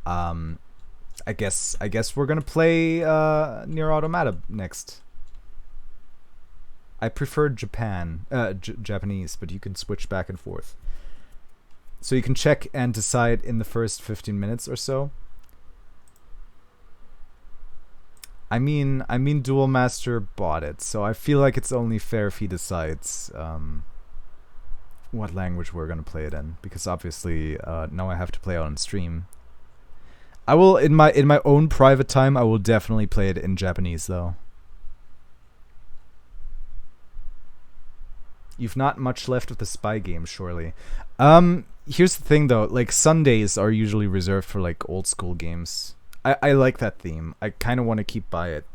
I guess we're gonna play Nier Automata next. I prefer Japanese, but you can switch back and forth. So you can check and decide in the first 15 minutes or so. I mean, Duel Master bought it, so I feel like it's only fair if he decides what language we're gonna play it in, because obviously now I have to play it on stream. I will in my own private time. I will definitely play it in Japanese though. You've not much left of the spy game, surely. Here's the thing though, like Sundays are usually reserved for like old school games. I like that theme. I kind of want to keep by it.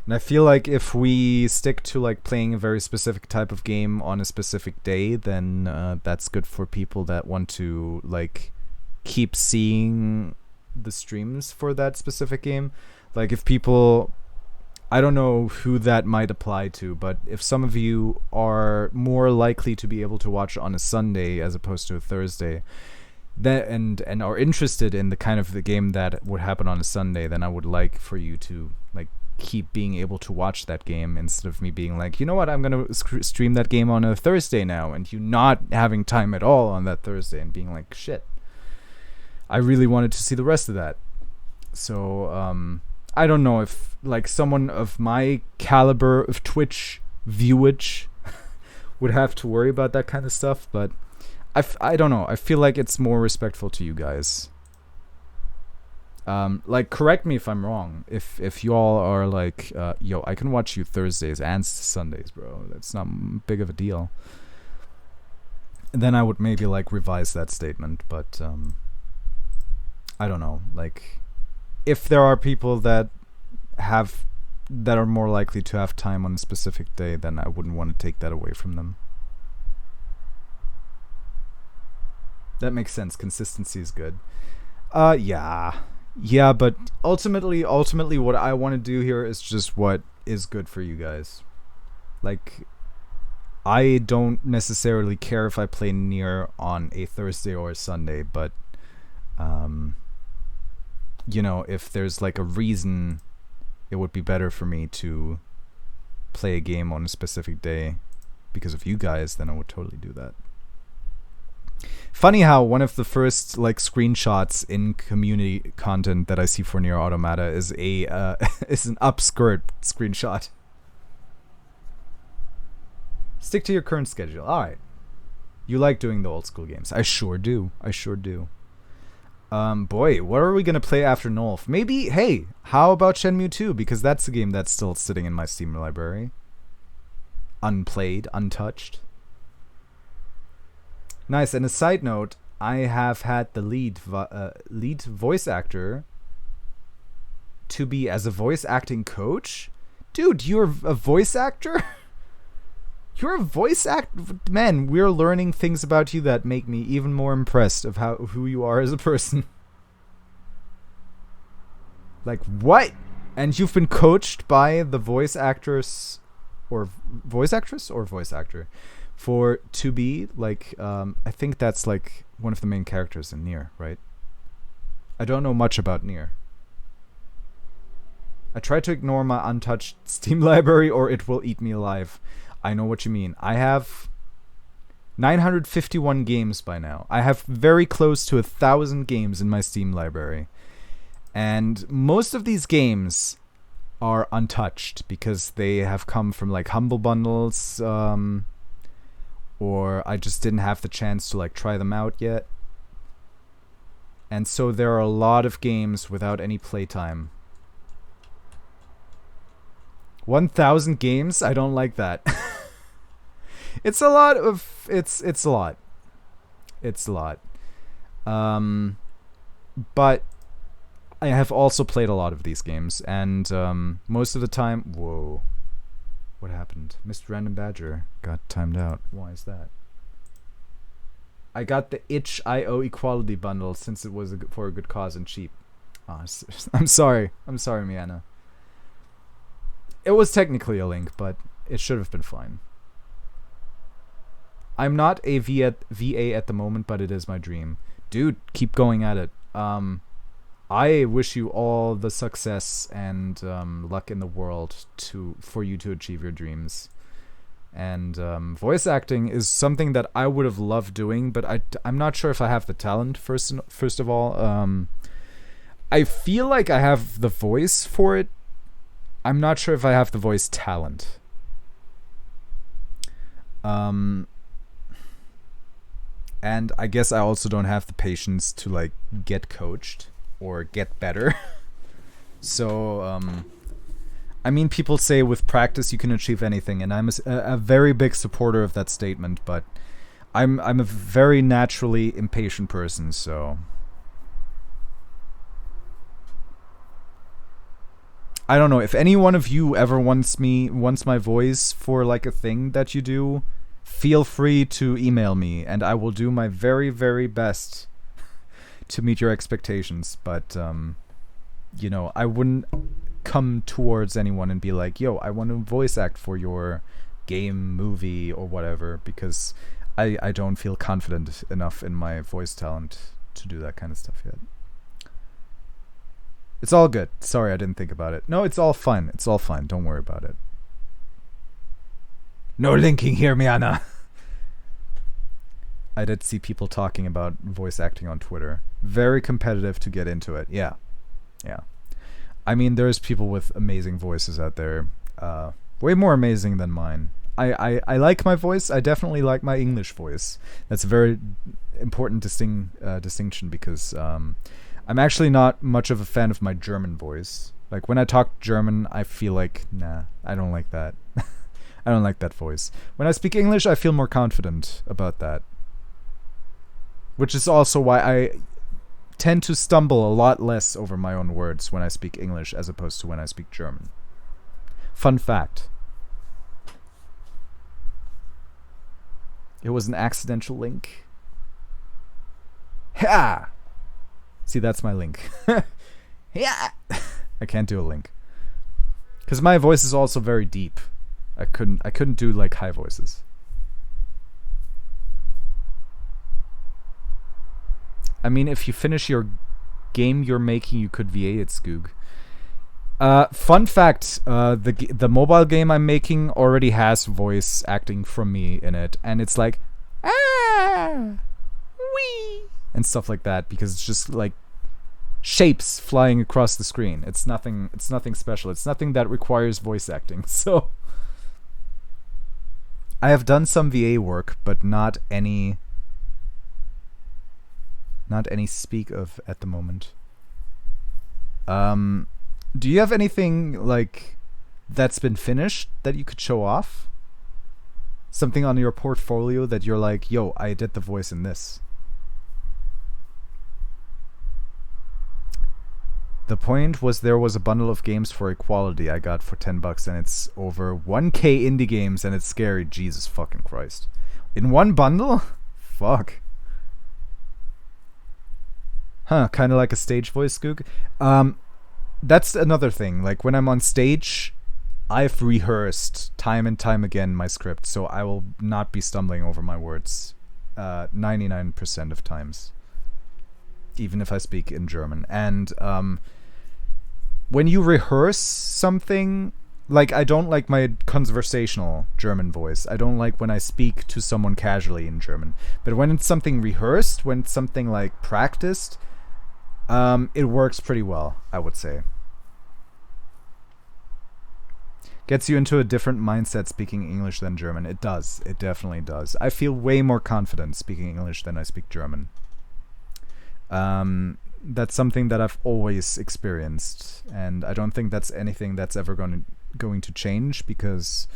And I feel like if we stick to like playing a very specific type of game on a specific day, then that's good for people that want to like keep seeing the streams for that specific game. Like if people, I don't know who that might apply to, but if some of you are more likely to be able to watch on a Sunday as opposed to a Thursday, that and are interested in the kind of the game that would happen on a Sunday, then I would like for you to like keep being able to watch that game instead of me being like, you know what, I'm gonna stream that game on a Thursday now, and you not having time at all on that Thursday and being like, shit, I really wanted to see the rest of that. So I don't know if like someone of my caliber of Twitch viewage would have to worry about that kind of stuff, but I don't know. I feel like it's more respectful to you guys. Like, correct me if I'm wrong. If you all are like, yo, I can watch you Thursdays and Sundays, bro. That's not big of a deal. And then I would maybe like revise that statement, but I don't know. Like, if there are people that are more likely to have time on a specific day, then I wouldn't want to take that away from them. That makes sense. Consistency is good. Yeah, but ultimately what I want to do here is just what is good for you guys. Like, I don't necessarily care if I play Nier on a Thursday or a Sunday, but you know, if there's like a reason it would be better for me to play a game on a specific day because of you guys, then I would totally do that. Funny how one of the first like screenshots in community content that I see for Nier Automata is a is an upskirt screenshot. Stick to your current schedule. All right. You like doing the old school games. I sure do. Boy, what are we gonna play after Nolf? Maybe, hey, how about Shenmue 2? Because that's a game that's still sitting in my Steam library. Unplayed, untouched. Nice, and a side note, I have had the lead voice actor to be as a voice acting coach. Dude, you're a voice actor? You're a voice actor? Man, we're learning things about you that make me even more impressed of who you are as a person. Like, what? And you've been coached by the voice actress, or voice actress, or voice actor, for to be like, I think that's like one of the main characters in Nier, right? I don't know much about Nier. I try to ignore my untouched Steam library or it will eat me alive. I know what you mean. I have 951 games by now. I have very close to 1,000 games in my Steam library. And most of these games are untouched because they have come from like Humble Bundles, or I just didn't have the chance to like try them out yet. And so there are a lot of games without any playtime. 1,000 games? I don't like that. It's a lot. But I have also played a lot of these games, and most of the time... Whoa. What happened? Mr. Random Badger got timed out. Why is that? I got the itch.io equality bundle since it was for a good cause and cheap. Oh, I'm sorry. I'm sorry, Miana. It was technically a link, but it should have been fine. I'm not a VA at the moment, but it is my dream. Dude, keep going at it. I wish you all the success and luck in the world for you to achieve your dreams. And voice acting is something that I would have loved doing, but I'm not sure if I have the talent, first of all. I feel like I have the voice for it. I'm not sure if I have the voice talent. And I guess I also don't have the patience to like get coached or get better. So, I mean, people say with practice you can achieve anything, and I'm a very big supporter of that statement, but I'm a very naturally impatient person, so I don't know if any one of you ever wants my voice for like a thing that you do. Feel free to email me, and I will do my very, very best to meet your expectations. But you know, I wouldn't come towards anyone and be like, "Yo, I want to voice act for your game, movie, or whatever," because I don't feel confident enough in my voice talent to do that kind of stuff yet. It's all good. Sorry, I didn't think about it. No, it's all fine. It's all fine. Don't worry about it. No linking here, Miana. I did see people talking about voice acting on Twitter. Very competitive to get into it. Yeah. Yeah. I mean, there's people with amazing voices out there. Way more amazing than mine. I like my voice. I definitely like my English voice. That's a very important distinction because I'm actually not much of a fan of my German voice. Like, when I talk German, I feel like, nah, I don't like that. I don't like that voice. When I speak English, I feel more confident about that. Which is also why I tend to stumble a lot less over my own words when I speak English as opposed to when I speak German. Fun fact. It was an accidental link. Ha! See, that's my link. Yeah! I can't do a link. Because my voice is also very deep. I couldn't do like high voices. I mean, if you finish your game you're making, you could VA it, Skoog. Fun fact, the mobile game I'm making already has voice acting from me in it, and it's like, ah, wee, and stuff like that, because it's just like shapes flying across the screen. It's nothing special. It's nothing that requires voice acting. So I have done some VA work, but not any speak of at the moment. Do you have anything like that's been finished that you could show off? Something on your portfolio that you're like, yo, I did the voice in this. The point was there was a bundle of games for equality I got for $10 and it's over 1K indie games and it's scary. Jesus fucking Christ. In one bundle? Fuck. Huh, kind of like a stage voice, Skoog. That's another thing. Like, when I'm on stage, I've rehearsed time and time again my script, so I will not be stumbling over my words 99% of times, even if I speak in German. And when you rehearse something, like, I don't like my conversational German voice. I don't like when I speak to someone casually in German. But when it's something rehearsed, when it's something like practiced, it works pretty well, I would say. Gets you into a different mindset speaking English than German. It does. It definitely does. I feel way more confident speaking English than I speak German. That's something that I've always experienced, and I don't think that's anything that's ever going to change, because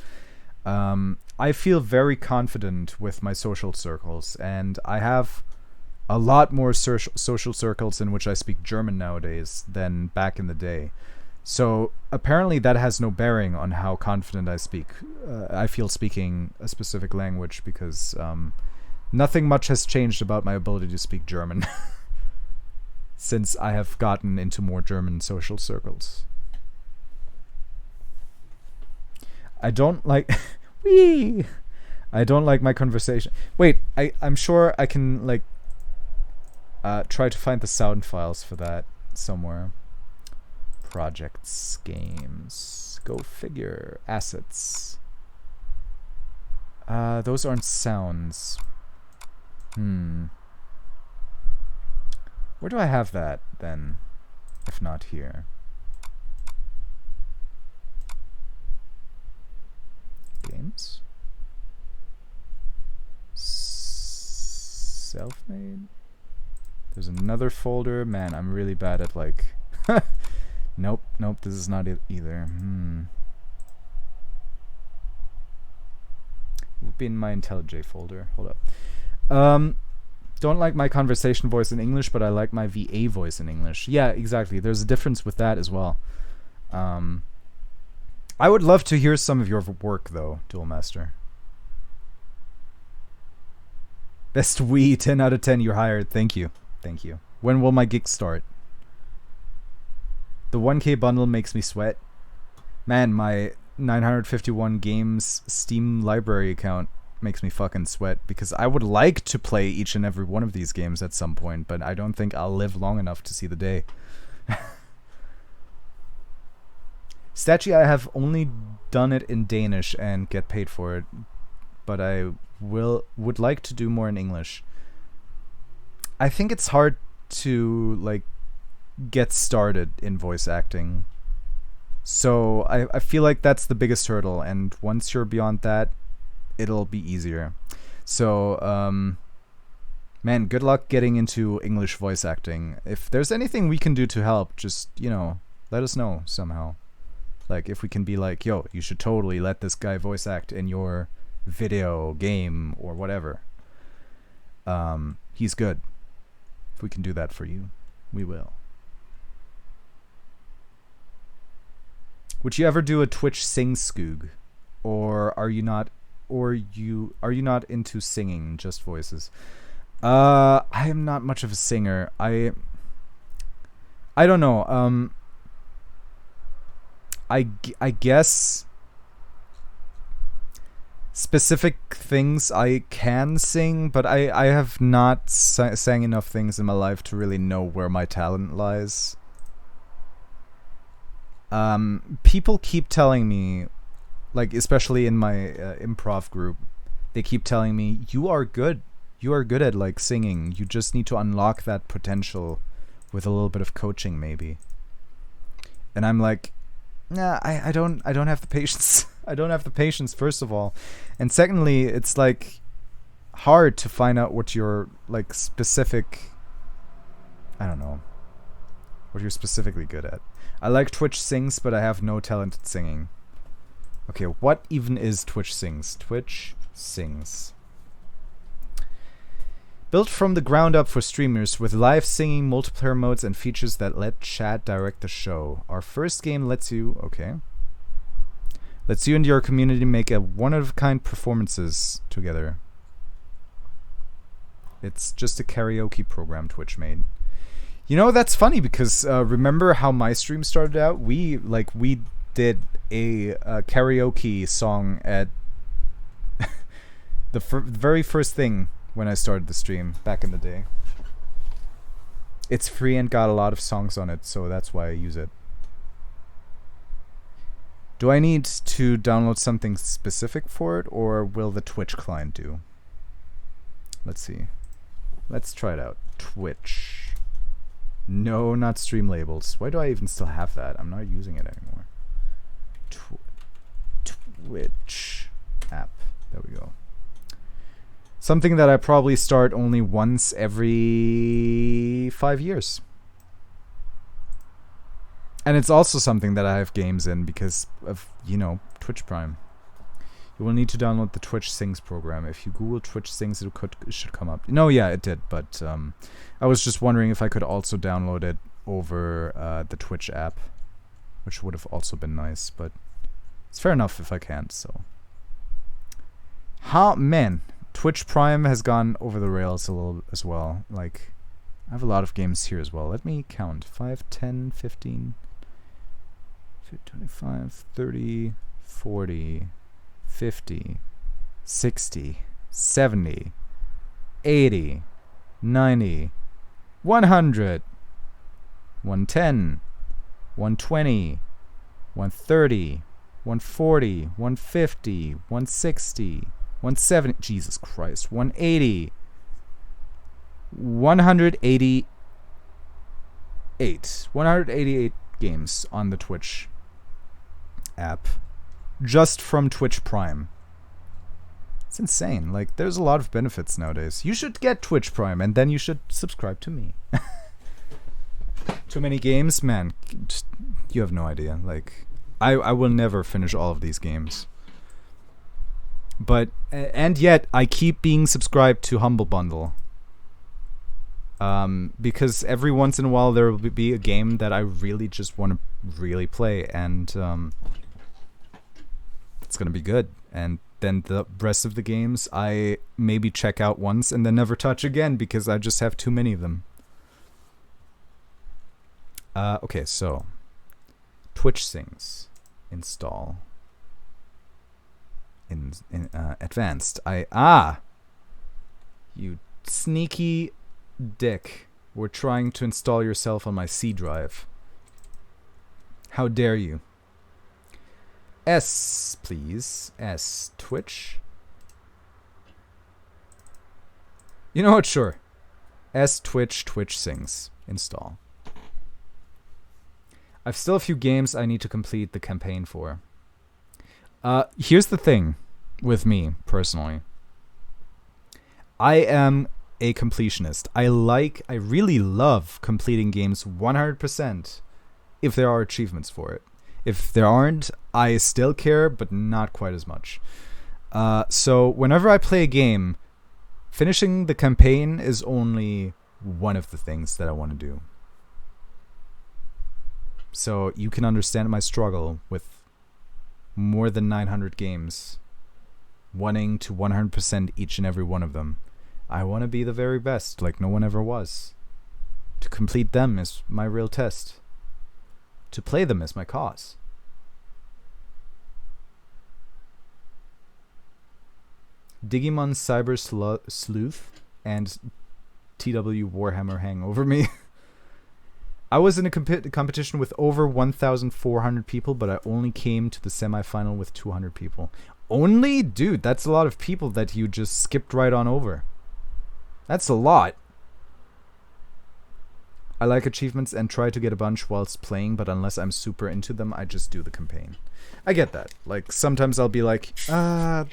I feel very confident with my social circles, and I have a lot more social circles in which I speak German nowadays than back in the day. So apparently that has no bearing on how confident I feel speaking a specific language, because nothing much has changed about my ability to speak German. since I have gotten into more German social circles. I don't like wee. I don't like my conversation. Wait, I'm sure I can like try to find the sound files for that somewhere. Projects, games, go figure, assets. Those aren't sounds. Where do I have that then, if not here? Games? Self-made? There's another folder. Man, I'm really bad at like... Nope, this is not it either. Would be in my IntelliJ folder. Hold up. Don't like my conversation voice in English, but I like my VA voice in English. Yeah, exactly. There's a difference with that as well. I would love to hear some of your work, though, Duelmaster. Best Wii, 10 out of 10, you're hired. Thank you. Thank you. When will my gig start? The 1K bundle makes me sweat. Man, my 951 games Steam library account makes me fucking sweat, because I would like to play each and every one of these games at some point, but I don't think I'll live long enough to see the day. Statue, I have only done it in Danish and get paid for it, but I would like to do more in English. I think it's hard to like get started in voice acting. So I feel like that's the biggest hurdle, and once you're beyond that, it'll be easier. So man, good luck getting into English voice acting. If there's anything we can do to help, just, you know, let us know somehow. Like, if we can be like, yo, you should totally let this guy voice act in your video, game, or whatever. He's good. If we can do that for you, we will. Would you ever do a Twitch sing Skoog? Or are you not into singing, just voices? I am not much of a singer. I don't know. I guess specific things I can sing, but I have not sang enough things in my life to really know where my talent lies. People keep telling me, like, especially in my improv group, they keep telling me, you are good at like singing, you just need to unlock that potential with a little bit of coaching maybe. And I'm like, nah, I don't have the patience. I don't have the patience, first of all, and secondly, it's like hard to find out what your like specific, I don't know, what you're specifically good at. I like Twitch sings, but I have no talent at singing. Okay, what even is Twitch sings? Twitch sings. Built from the ground up for streamers with live singing, multiplayer modes, and features that let chat direct the show. Our first game lets you and your community make a one-of-a-kind performances together. It's just a karaoke program Twitch made. You know, that's funny because remember how my stream started out? We did a karaoke song at the very first thing when I started the stream back in the day. It's free and got a lot of songs on it, so that's why I use it. Do I need to download something specific for it, or will the Twitch client do? Let's see. Let's try it out. Twitch. No, not stream labels. Why do I even still have that? I'm not using it anymore. Twitch app. There we go. Something that I probably start only once every 5 years. And it's also something that I have games in because of, you know, Twitch Prime. You will need to download the Twitch Sings program. If you Google Twitch Sings, it should come up. No, yeah, it did, but I was just wondering if I could also download it over the Twitch app, which would have also been nice, but it's fair enough if I can't, so. Man, Twitch Prime has gone over the rails a little as well. Like, I have a lot of games here as well. Let me count. 5, 10, 15, 25, 30, 40, 50, 60, 70, 80, 90, 100, 110, 120, 130, 140, 150, 160, 170, Jesus Christ, 180, 188 games on the Twitch app just from Twitch Prime. It's insane. Like, there's a lot of benefits nowadays. You should get Twitch Prime and then you should subscribe to me. Too many games? Man, just, you have no idea. Like, I will never finish all of these games. But, and yet, I keep being subscribed to Humble Bundle. Because every once in a while there will be a game that I really just want to really play, and it's gonna be good. And then the rest of the games I maybe check out once and then never touch again because I just have too many of them. Okay, so Twitch Sings install in advanced. You sneaky dick. We're trying to install yourself on my C drive. How dare you? S, please. S, Twitch. You know what? Sure. S, Twitch Sings. Install. I've still a few games I need to complete the campaign for. Here's the thing with me, personally. I am a completionist. I really love completing games 100% if there are achievements for it. If there aren't, I still care, but not quite as much. So whenever I play a game, finishing the campaign is only one of the things that I want to do. So you can understand my struggle with more than 900 games, wanting to 100% each and every one of them. I want to be the very best, like no one ever was. To complete them is my real test. To play them is my cause. Digimon Cyber Sleuth and TW Warhammer hang over me. I was in a competition with over 1,400 people, but I only came to the semifinal with 200 people. Only? Dude, that's a lot of people that you just skipped right on over. That's a lot. I like achievements and try to get a bunch whilst playing, but unless I'm super into them, I just do the campaign. I get that. Like, sometimes I'll be like,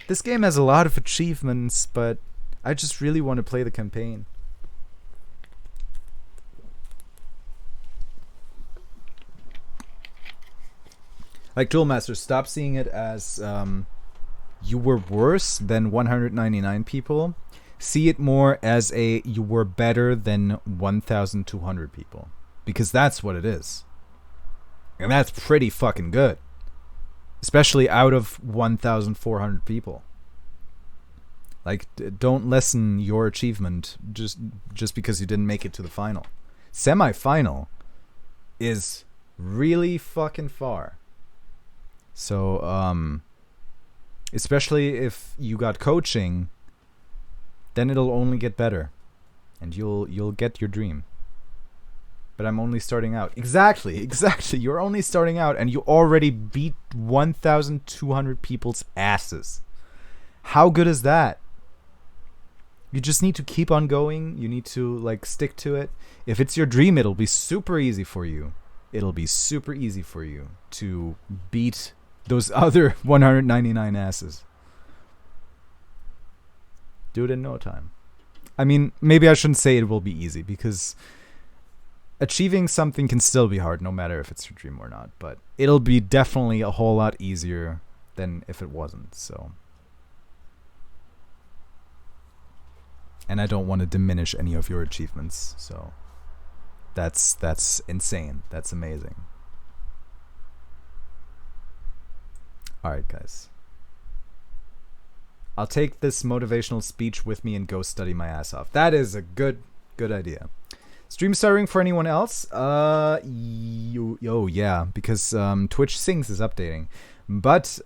this game has a lot of achievements, but I just really want to play the campaign. Like, Toolmaster, stop seeing it as you were worse than 199 people. See it more as you were better than 1,200 people. Because that's what it is. And that's pretty fucking good. Especially out of 1,400 people. Like, don't lessen your achievement just because you didn't make it to the final. Semi-final is really fucking far. So, especially if you got coaching, then it'll only get better, and you'll get your dream. But I'm only starting out. Exactly. You're only starting out, and you already beat 1,200 people's asses. How good is that? You just need to keep on going. You need to, like, stick to it. If it's your dream, it'll be super easy for you. It'll be super easy for you to beat those other 199 asses. Do it in no time. I mean, maybe I shouldn't say it will be easy, because achieving something can still be hard, no matter if it's your dream or not. But it'll be definitely a whole lot easier than if it wasn't. So, and I don't want to diminish any of your achievements. So that's insane. That's amazing. Alright, guys. I'll take this motivational speech with me and go study my ass off. That is a good idea. Stream starting for anyone else? Yeah, because Twitch Sings is updating. But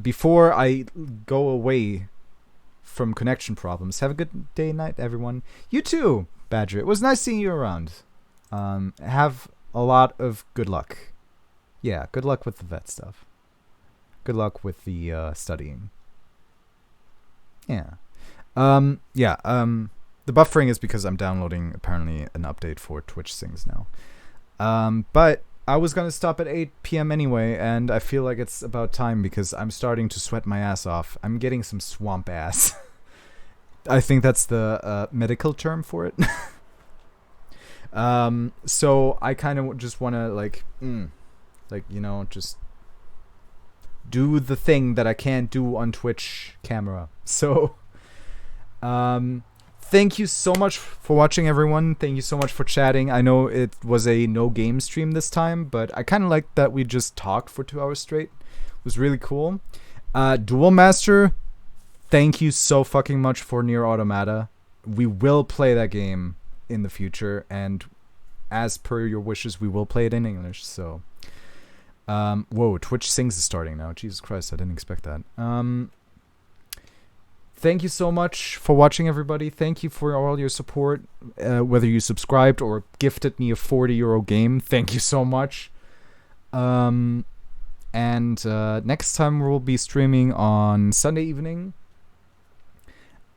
before I go away from connection problems, have a good day, night, everyone. You too, Badger. It was nice seeing you around. Have a lot of good luck. Yeah, good luck with the vet stuff. Good luck with the studying. Yeah. The buffering is because I'm downloading apparently an update for Twitch Sings now. But I was gonna stop at 8 p.m. anyway, and I feel like it's about time because I'm starting to sweat my ass off. I'm getting some swamp ass. I think that's the medical term for it. So I kind of just want to just do the thing that I can't do on Twitch camera. So, thank you so much for watching, everyone. Thank you so much for chatting. I know it was a no game stream this time, but I kind of liked that we just talked for 2 hours straight. It was really cool. Duel Master, thank you so fucking much for Nier Automata. We will play that game in the future, and as per your wishes, we will play it in English. So, whoa, Twitch Sings is starting now. Jesus Christ, I didn't expect that. Thank you so much for watching, everybody. Thank you for all your support, whether you subscribed or gifted me a 40-euro game. Thank you so much. And next time we'll be streaming on Sunday evening.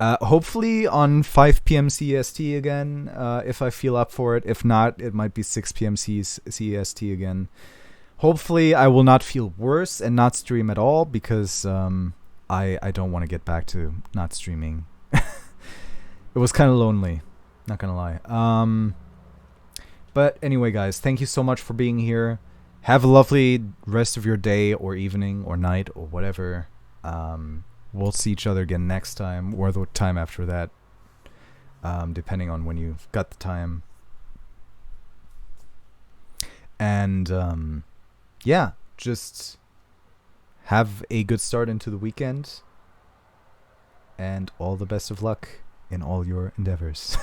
Hopefully on 5 p.m. CEST again, if I feel up for it. If not, it might be 6 p.m. CEST again. Hopefully I will not feel worse and not stream at all, because I don't want to get back to not streaming. It was kind of lonely, not gonna lie. But anyway, guys, thank you so much for being here. Have a lovely rest of your day or evening or night or whatever. We'll see each other again next time or the time after that, depending on when you've got the time. And yeah, just have a good start into the weekend, and all the best of luck in all your endeavors.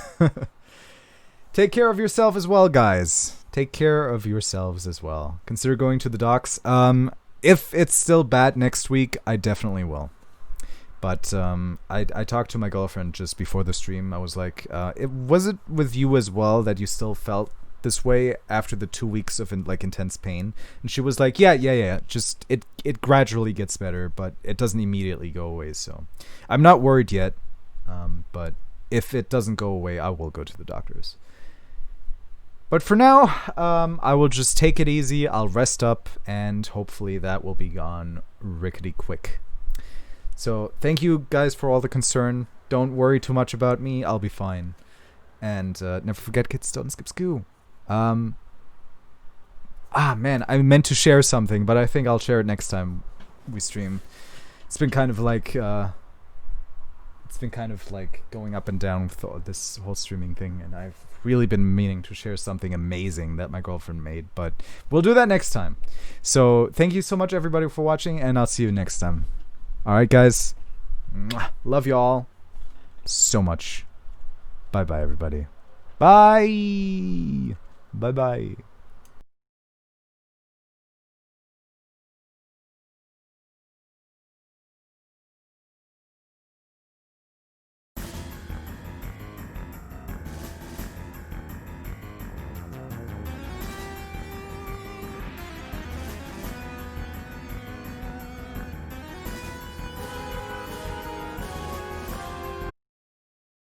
Take care of yourself as well, guys. Take care of yourselves as well. Consider going to the docks. If it's still bad next week, I definitely will. But I talked to my girlfriend just before the stream. I was like, was it with you as well that you still felt this way after the 2 weeks of intense pain? And she was like, yeah, just it gradually gets better, but it doesn't immediately go away. So I'm not worried yet, but if it doesn't go away, I will go to the doctors. But for now, I will just take it easy. I'll rest up, and hopefully that will be gone rickety quick. So thank you guys for all the concern. Don't worry too much about me. I'll be fine. And never forget, kids, don't skip school. Man, I meant to share something, but I think I'll share it next time we stream. It's been kind of like going up and down with this whole streaming thing, and I've really been meaning to share something amazing that my girlfriend made, but we'll do that next time. So thank you so much, everybody, for watching, and I'll see you next time. All right, guys. Love you all so much. Bye-bye, everybody. Bye. Bye-bye.